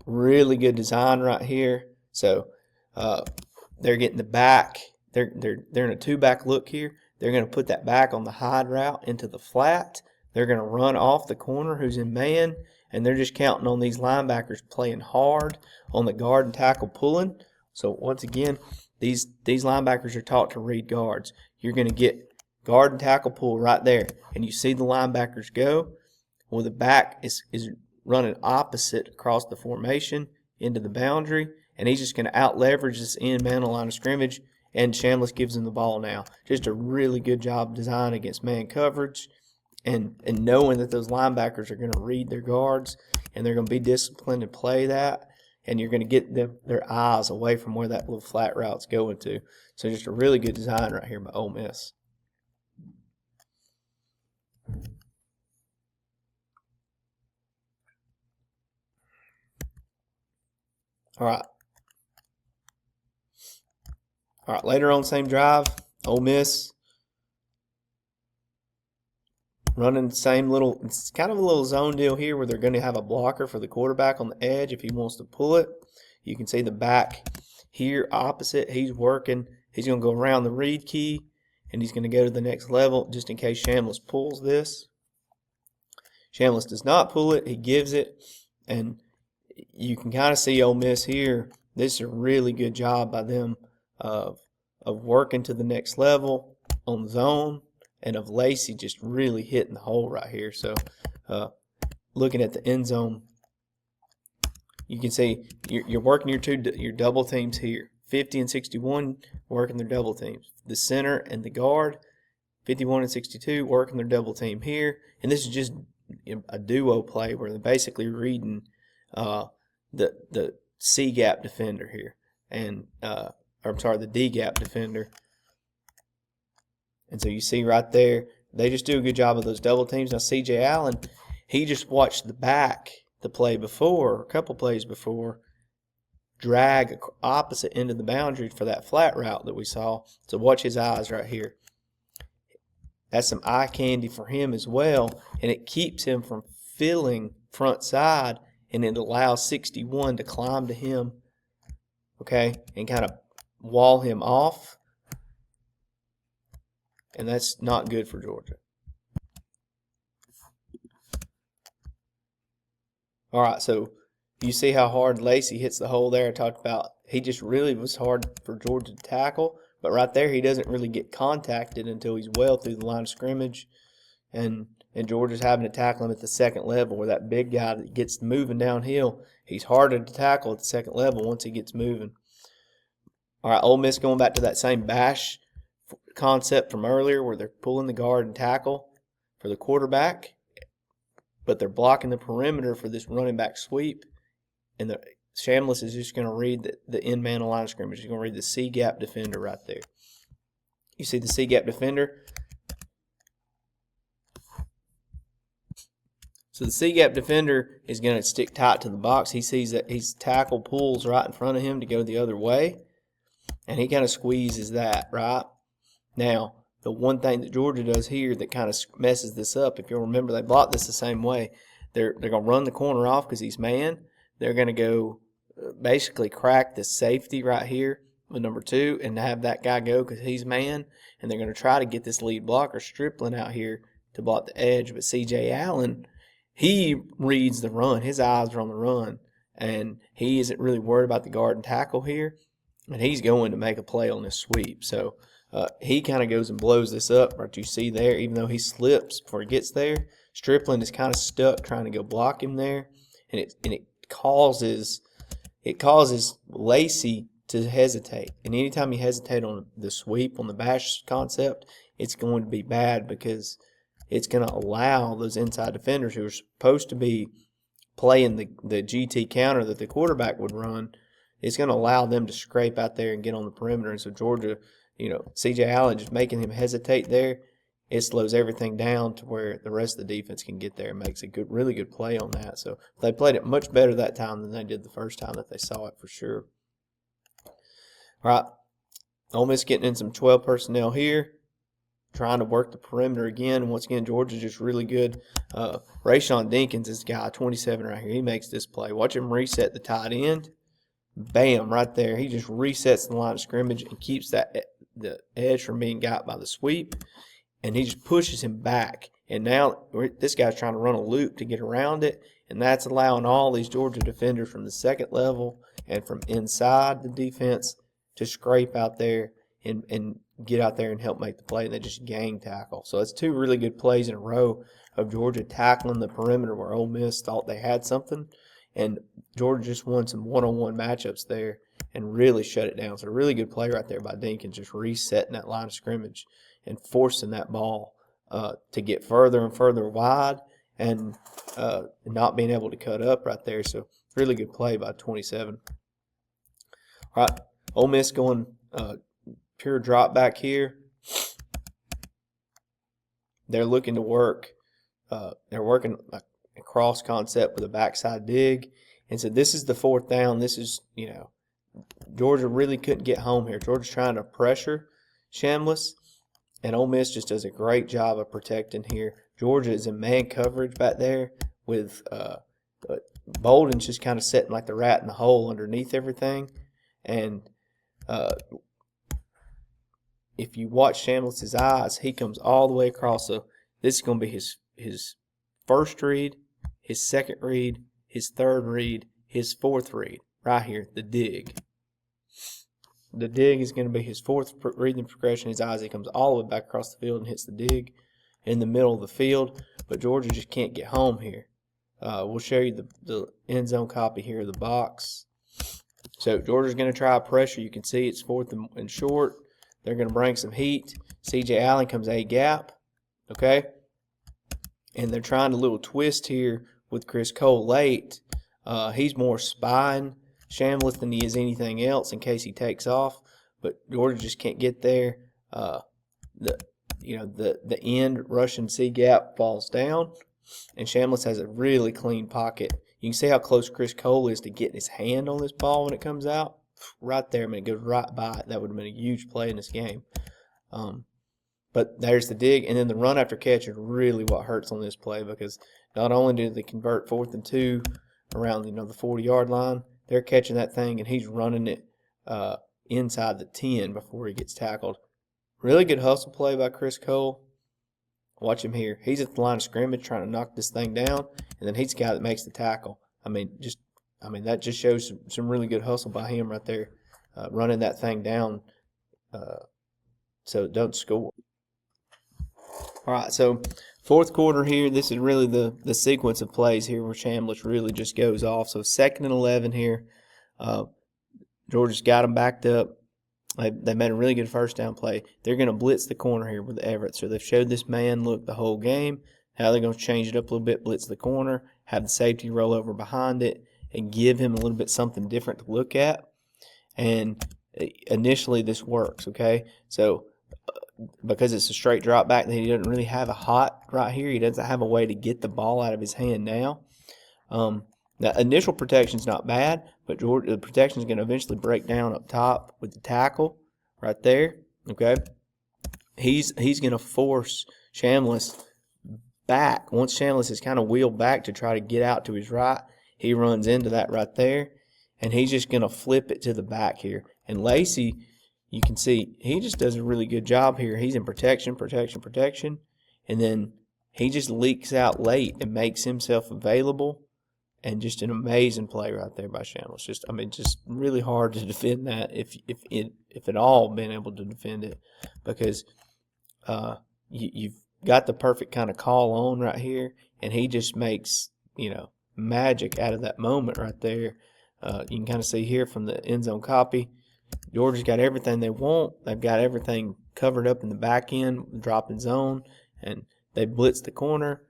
Really good design right here. So they're getting the back. They're in a 2-back look here. They're going to put that back on the hide route into the flat. They're going to run off the corner who's in man, and they're just counting on these linebackers playing hard on the guard and tackle pulling. So once again, these linebackers are taught to read guards. You're going to get guard and tackle pull right there, and you see the linebackers go. Well, the back is running opposite across the formation into the boundary, and he's just going to out-leverage this end man on line of scrimmage, and Chambliss gives him the ball now. Just a really good job design against man coverage and knowing that those linebackers are going to read their guards, and they're going to be disciplined and play that, and you're going to get their eyes away from where that little flat route's going to. So just a really good design right here by Ole Miss. All right, later on same drive, Ole Miss running the same little, it's kind of a little zone deal here where they're going to have a blocker for the quarterback on the edge if he wants to pull it. You can see the back here opposite. He's working. He's going to go around the read key, and he's going to go to the next level just in case Chambliss pulls this. Chambliss does not pull it. He gives it, and you can kind of see Ole Miss here. This is a really good job by them of working to the next level on zone, and of Lacey just really hitting the hole right here. So looking at the end zone, you can see you're working your double teams here. 50 and 61 working their double teams. The center and the guard, 51 and 62 working their double team here. And this is just a duo play where they're basically reading the C gap defender here, and the D gap defender. And so you see right there, they just do a good job of those double teams. Now C.J. Allen, he just watched the back the play before, a couple plays before, drag opposite end of the boundary for that flat route that we saw. So watch his eyes right here. That's some eye candy for him as well, and it keeps him from filling front side, and it allows 61 to climb to him, okay, and kind of wall him off. And that's not good for Georgia. All right, so you see how hard Lacey hits the hole there. I talked about he just really was hard for Georgia to tackle, but right there he doesn't really get contacted until he's well through the line of scrimmage, and Georgia's having to tackle him at the second level, where that big guy that gets moving downhill, he's harder to tackle at the second level once he gets moving. All right, Ole Miss going back to that same bash concept from earlier where they're pulling the guard and tackle for the quarterback, but they're blocking the perimeter for this running back sweep. And Shamlis is just going to read the end man line of scrimmage. He's going to read the C gap defender right there. You see the C gap defender? So the C gap defender is going to stick tight to the box. He sees that his tackle pulls right in front of him to go the other way, and he kind of squeezes that, right? Now, the one thing that Georgia does here that kind of messes this up, if you'll remember, they blocked this the same way. They're going to run the corner off because he's man. They're going to go basically crack the safety right here with number 2 and have that guy go because he's man. And they're going to try to get this lead blocker, Stripling, out here to block the edge. But C.J. Allen, he reads the run. His eyes are on the run. And he isn't really worried about the guard and tackle here. And he's going to make a play on this sweep. So he kind of goes and blows this up right you see there, even though he slips before he gets there. Stripling is kind of stuck trying to go block him there. And it causes Lacey to hesitate. And anytime you hesitate on the sweep, on the bash concept, it's going to be bad because it's going to allow those inside defenders who are supposed to be playing the GT counter that the quarterback would run, it's going to allow them to scrape out there and get on the perimeter. And so Georgia, C.J. Allen just making him hesitate there, it slows everything down to where the rest of the defense can get there and makes a really good play on that. So they played it much better that time than they did the first time that they saw it for sure. All right, Ole Miss getting in some 12 personnel here, trying to work the perimeter again. And once again, Georgia's just really good. Rayshawn Dinkins, this guy, 27 right here, he makes this play. Watch him reset the tight end. Bam, right there. He just resets the line of scrimmage and keeps the edge from being got by the sweep. And he just pushes him back. And now this guy's trying to run a loop to get around it. And that's allowing all these Georgia defenders from the second level and from inside the defense to scrape out there and get out there and help make the play. And they just gang tackle. So it's 2 really good plays in a row of Georgia tackling the perimeter where Ole Miss thought they had something. And Georgia just won some one-on-one matchups there and really shut it down. So a really good play right there by Dinkins, just resetting that line of scrimmage and forcing that ball to get further and further wide and not being able to cut up right there. So really good play by 27. All right, Ole Miss going pure drop back here. They're looking to work. They're working a cross concept with a backside dig. And so this is the 4th down. This is, Georgia really couldn't get home here. Georgia's trying to pressure Shamlis. And Ole Miss just does a great job of protecting here. Georgia is in man coverage back there with Bolden's just kind of sitting like the rat in the hole underneath everything. And if you watch Shamlis's eyes, he comes all the way across. So this is going to be his first read, his second read, his third read, his fourth read. Right here, the dig. The dig is going to be his 4th reading progression. His eyes, he comes all the way back across the field and hits the dig in the middle of the field. But Georgia just can't get home here. We'll show you the end zone copy here of the box. So Georgia's going to try pressure. You can see it's 4th and short. They're going to bring some heat. C.J. Allen comes A gap. Okay? And they're trying a little twist here with Chris Cole late. He's more spying Shamlis than he is anything else in case he takes off, but Georgia just can't get there. The end Russian C gap falls down, and Shamlis has a really clean pocket. You can see how close Chris Cole is to getting his hand on this ball when it comes out. Right there, I mean, it goes right by it. That would have been a huge play in this game. But there's the dig, and then the run after catch is really what hurts on this play because not only did they convert 4th and 2 around the 40-yard line, they're catching that thing, and he's running it inside the 10 before he gets tackled. Really good hustle play by Chris Cole. Watch him here. He's at the line of scrimmage trying to knock this thing down, and then he's the guy that makes the tackle. That just shows some really good hustle by him right there, running that thing down so it doesn't score. All right, so 4th quarter here, this is really the sequence of plays here where Shamlis really just goes off. So 2nd and 11 here. Georgia's got them backed up. They made a really good first down play. They're going to blitz the corner here with Everett. So they've showed this man look the whole game. How they're going to change it up a little bit, blitz the corner, have the safety roll over behind it, and give him a little bit something different to look at. And initially this works, okay? So because it's a straight drop back, then he doesn't really have a hot right here. He doesn't have a way to get the ball out of his hand now. The initial protection is not bad, but the protection is going to eventually break down up top with the tackle right there. Okay, he's going to force Chambliss back. Once Chambliss is kind of wheeled back to try to get out to his right, he runs into that right there, and he's just going to flip it to the back here. And Lacey, you can see he just does a really good job here. He's in protection, and then he just leaks out late and makes himself available. And just an amazing play right there by Chambliss. Just really hard to defend that if at all been able to defend it, because you've got the perfect kind of call on right here, and he just makes magic out of that moment right there. You can kind of see here from the end zone copy, Georgia's got everything they want. They've got everything covered up in the back end, dropping zone, and they blitz the corner.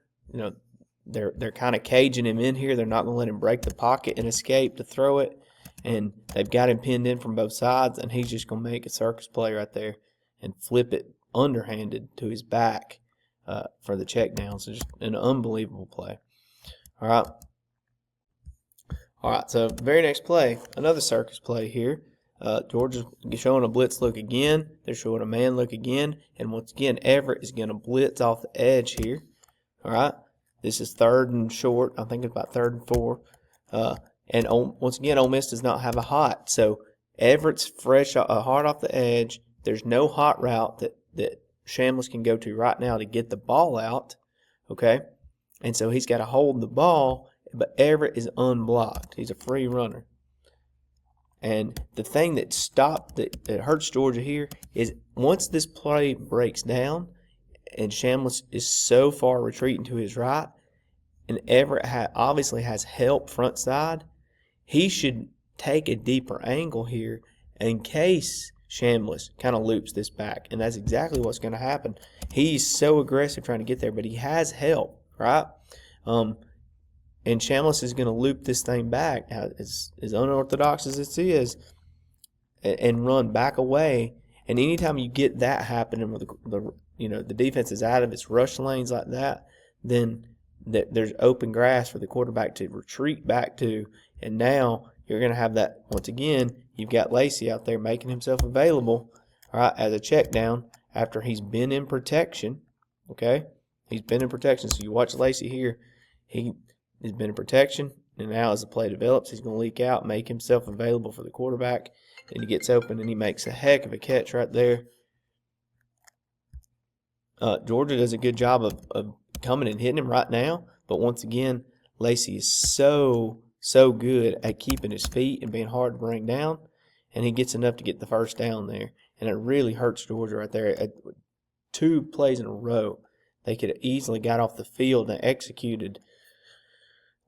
They're kind of caging him in here. They're not going to let him break the pocket and escape to throw it. And they've got him pinned in from both sides, and he's just going to make a circus play right there and flip it underhanded to his back for the check down. So just an unbelievable play. All right, so very next play, another circus play here. Georgia's showing a blitz look again. They're showing a man look again. And once again, Everett is going to blitz off the edge here. All right. This is 3rd and short. I think it's about 3rd and 4. And once again, Ole Miss does not have a hot. So Everett's fresh, hard off the edge. There's no hot route that Chambliss can go to right now to get the ball out. Okay? And so he's got to hold the ball, but Everett is unblocked. He's a free runner. And the thing that hurts Georgia here is once this play breaks down, and Chambliss is so far retreating to his right, and Everett obviously has help front side, he should take a deeper angle here in case Chambliss kind of loops this back. And that's exactly what's going to happen. He's so aggressive trying to get there, but he has help, right? And Chambliss is going to loop this thing back, as unorthodox as it is, and run back away. And anytime you get that happening with the defense is out of its rush lanes like that, then there's open grass for the quarterback to retreat back to. And now you're going to have that once again. You've got Lacey out there making himself available, all right, as a check down after he's been in protection. Okay, he's been in protection. So you watch Lacey here. He's been in protection, and now as the play develops, he's going to leak out, make himself available for the quarterback, and he gets open, and he makes a heck of a catch right there. Georgia does a good job of coming and hitting him right now, but once again, Lacey is so good at keeping his feet and being hard to bring down, and he gets enough to get the first down there, and it really hurts Georgia right there. 2 plays in a row, they could have easily got off the field and executed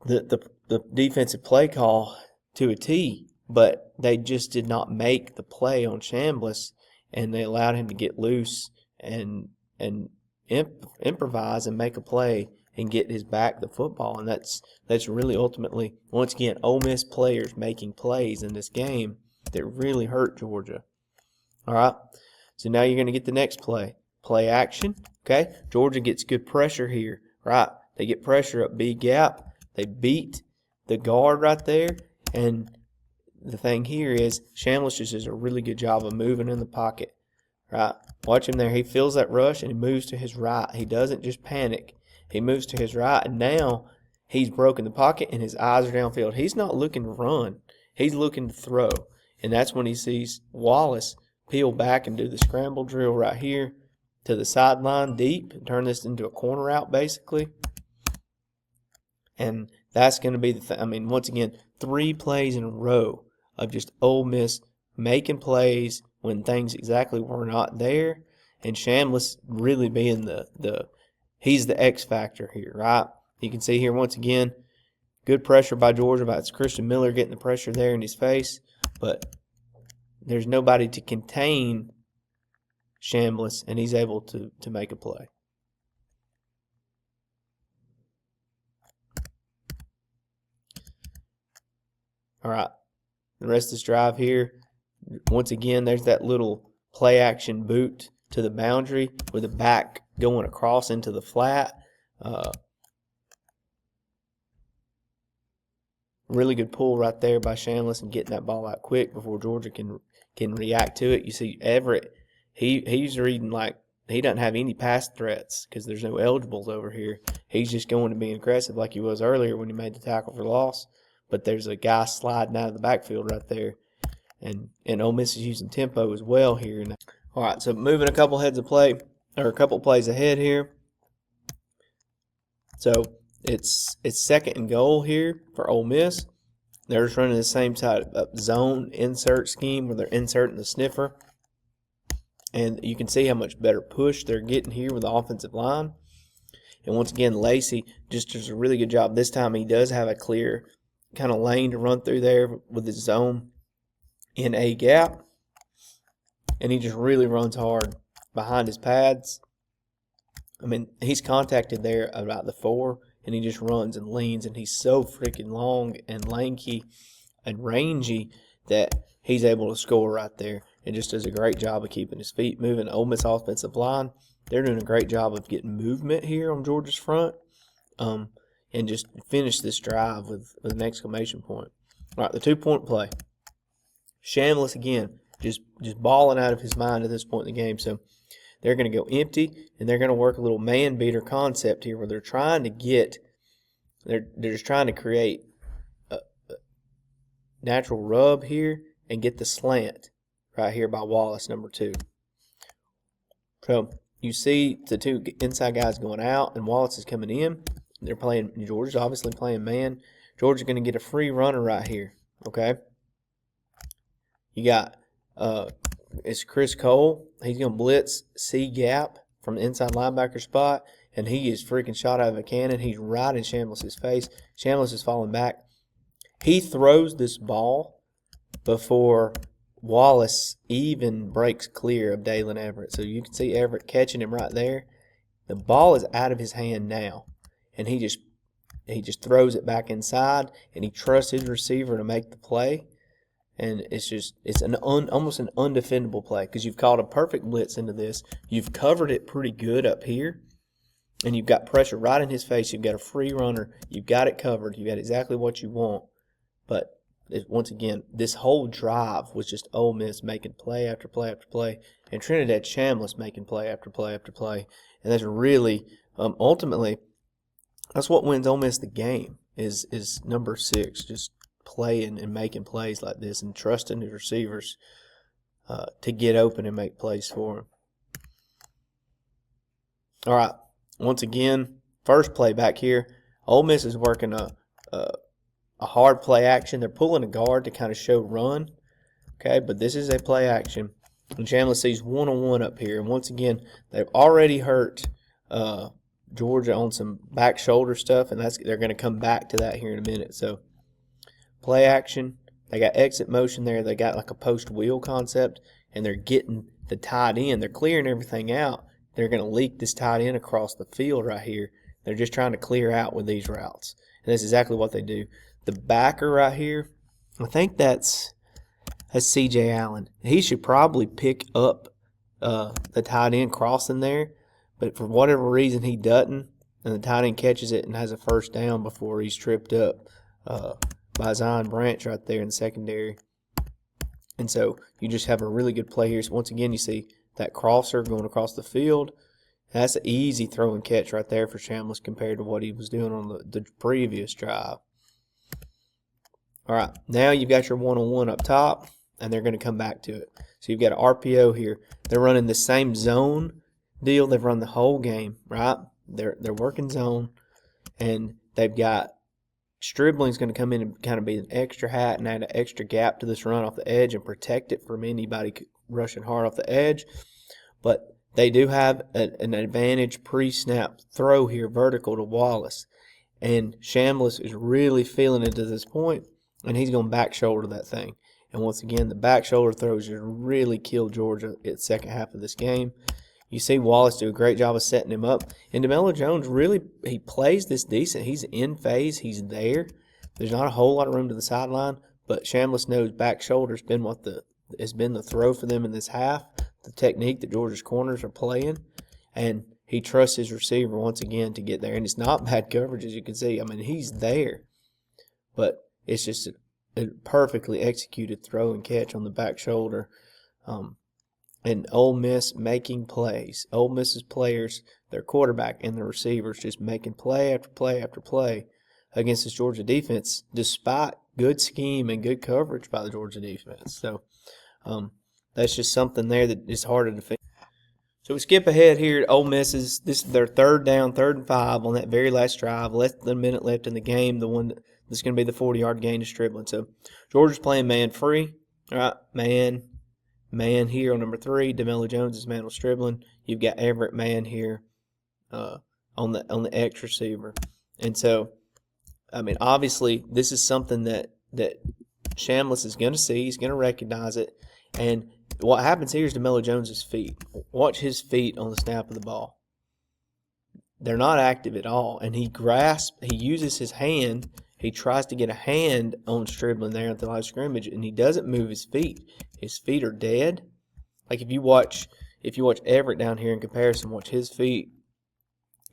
the defensive play call to a T, but they just did not make the play on Chambliss, and they allowed him to get loose and improvise and make a play and get his back the football. And that's really ultimately, once again, Ole Miss players making plays in this game that really hurt Georgia. All right, so now you're going to get the next play action. Okay, Georgia gets good pressure here, right? They get pressure up B gap. They beat the guard right there, and the thing here is Chambliss just does a really good job of moving in the pocket, right? Watch him there. He feels that rush, and he moves to his right. He doesn't just panic. He moves to his right, and now he's broken the pocket, and his eyes are downfield. He's not looking to run. He's looking to throw, and that's when he sees Wallace peel back and do the scramble drill right here to the sideline deep and turn this into a corner route basically. And that's going to be the thing. I mean, once again, 3 plays in a row of just Ole Miss making plays when things exactly were not there, and Chambliss really being he's the X factor here, right? You can see here once again, good pressure by Georgia. It's Christian Miller getting the pressure there in his face, but there's nobody to contain Chambliss, and he's able to make a play. All right, the rest of this drive here, once again, there's that little play action boot to the boundary with the back going across into the flat. Really good pull right there by Shamlis and getting that ball out quick before Georgia can react to it. You see Everett, he's reading like he doesn't have any pass threats because there's no eligibles over here. He's just going to be aggressive like he was earlier when he made the tackle for loss. But there's a guy sliding out of the backfield right there. And Ole Miss is using tempo as well here. All right, so moving a couple heads of play, or a couple plays ahead here. So it's second and goal here for Ole Miss. They're just running the same type of zone insert scheme where they're inserting the sniffer. And you can see how much better push they're getting here with the offensive line. And once again, Lacey just does a really good job. This time he does have a clear kind of lane to run through there with his zone in a gap. And he just really runs hard behind his pads. I mean, he's contacted there about the 4, and he just runs and leans, and he's so freaking long and lanky and rangy that he's able to score right there. And just does a great job of keeping his feet moving. Ole Miss offensive line, they're doing a great job of getting movement here on Georgia's front, and just finish this drive with an exclamation point. All right, the 2-point play. Shamlis again, just balling out of his mind at this point in the game. So they're going to go empty, and they're going to work a little man beater concept here where they're trying to get, they're just trying to create a natural rub here and get the slant right here by Wallace, number 2. So you see the 2 inside guys going out, and Wallace is coming in. They're playing, Georgia's obviously playing man. Georgia's going to get a free runner right here, okay? You got, it's Chris Cole. He's going to blitz C gap from the inside linebacker spot, and he is freaking shot out of a cannon. He's right in Shamlis' face. Shamlis is falling back. He throws this ball before Wallace even breaks clear of Dalen Everett. So you can see Everett catching him right there. The ball is out of his hand now, and he just throws it back inside, and he trusts his receiver to make the play. And it's almost an undefendable play because you've called a perfect blitz into this. You've covered it pretty good up here, and you've got pressure right in his face. You've got a free runner. You've got it covered. You've got exactly what you want. But once again, this whole drive was just Ole Miss making play after play after play, and Trinidad Shamlis making play after play after play. And that's really, ultimately, that's what wins Ole Miss the game is number 6, just playing and making plays like this and trusting his receivers to get open and make plays for him. All right, once again, first play back here. Ole Miss is working a hard play action. They're pulling a guard to kind of show run, okay, but this is a play action. And Shamlis sees one-on-one up here. And once again, they've already hurt Georgia on some back shoulder stuff, and they're going to come back to that here in a minute. So play action. They got exit motion there. They got like a post wheel concept, and they're getting the tight end. They're clearing everything out. They're going to leak this tight end across the field right here. They're just trying to clear out with these routes. And that's exactly what they do. The backer right here, I think that's C.J. Allen. He should probably pick up the tight end crossing there, but for whatever reason he doesn't, and the tight end catches it and has a first down before he's tripped up by Zion Branch right there in the secondary. And so you just have a really good play here. So once again, you see that crosser going across the field. That's an easy throw and catch right there for Shamlis compared to what he was doing on the previous drive. All right, now you've got your one-on-one up top, and they're going to come back to it. So you've got an RPO here. They're running the same zone deal they've run the whole game, right? They're working zone, and they've got Stribling's going to come in and kind of be an extra hat and add an extra gap to this run off the edge and protect it from anybody rushing hard off the edge. But they do have an advantage pre-snap throw here vertical to Wallace. And Shamlis is really feeling it to this point, and he's going to back shoulder that thing. And once again, the back shoulder throws just really killed Georgia at the second half of this game. You see Wallace do a great job of setting him up. And DeMello Jones really, he plays this decent. He's in phase. He's there. There's not a whole lot of room to the sideline, But Shamlis knows back shoulder's been has been the throw for them in this half, the technique that Georgia's corners are playing, and he trusts his receiver once again to get there. And it's not bad coverage, as you can see. I mean, he's there, but it's just a perfectly executed throw and catch on the back shoulder. And Ole Miss making plays. Ole Miss's players, their quarterback and their receivers, just making play after play after play against this Georgia defense, despite good scheme and good coverage by the Georgia defense. So that's just something there that is hard to defend. So we skip ahead here. Ole Miss's, this is their third down, 3rd and 5 on that very last drive. Less than a minute left in the game. The one that's going to be the 40-yard gain to Stribling. So Georgia's playing man free. All right, man here on number 3. DeMello Jones is man on Stribling. You've got Everett man here on the X receiver. And so, I mean, obviously, this is something that Shamlis is going to see. He's going to recognize it. And what happens here is DeMello Jones's feet. Watch his feet on the snap of the ball. They're not active at all. And he uses his hand. He tries to get a hand on Stribling there at the line of scrimmage, and he doesn't move his feet. His feet are dead. Like if you watch Everett down here in comparison, watch his feet.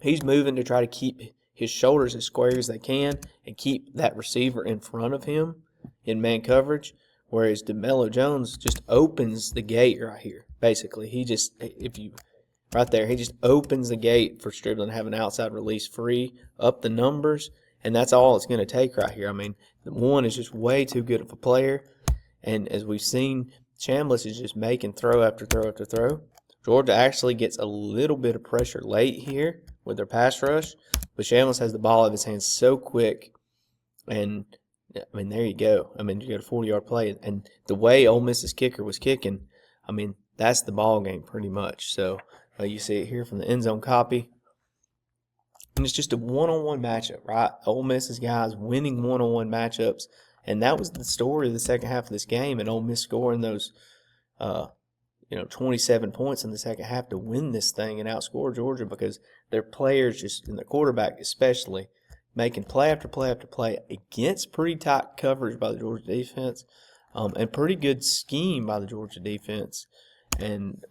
He's moving to try to keep his shoulders as square as they can and keep that receiver in front of him in man coverage. Whereas DeMello Jones just opens the gate right here. Basically, he just opens the gate for Stribling to have an outside release free up the numbers, and that's all it's going to take right here. I mean, one is just way too good of a player, and as we've seen, Shamlis is just making throw after throw after throw. Georgia actually gets a little bit of pressure late here with their pass rush, but Shamlis has the ball out of his hands so quick, and I mean, there you go. I mean, you got a 40-yard play, and the way Ole Miss's kicker was kicking, I mean, that's the ball game pretty much. So you see it here from the end zone copy. And it's just a one-on-one matchup, right? Ole Miss's guys winning one-on-one matchups, and that was the story of the second half of this game, and Ole Miss scoring those 27 points in the second half to win this thing and outscore Georgia because their players, just and their quarterback especially, making play after play after play against pretty tight coverage by the Georgia defense and pretty good scheme by the Georgia defense. And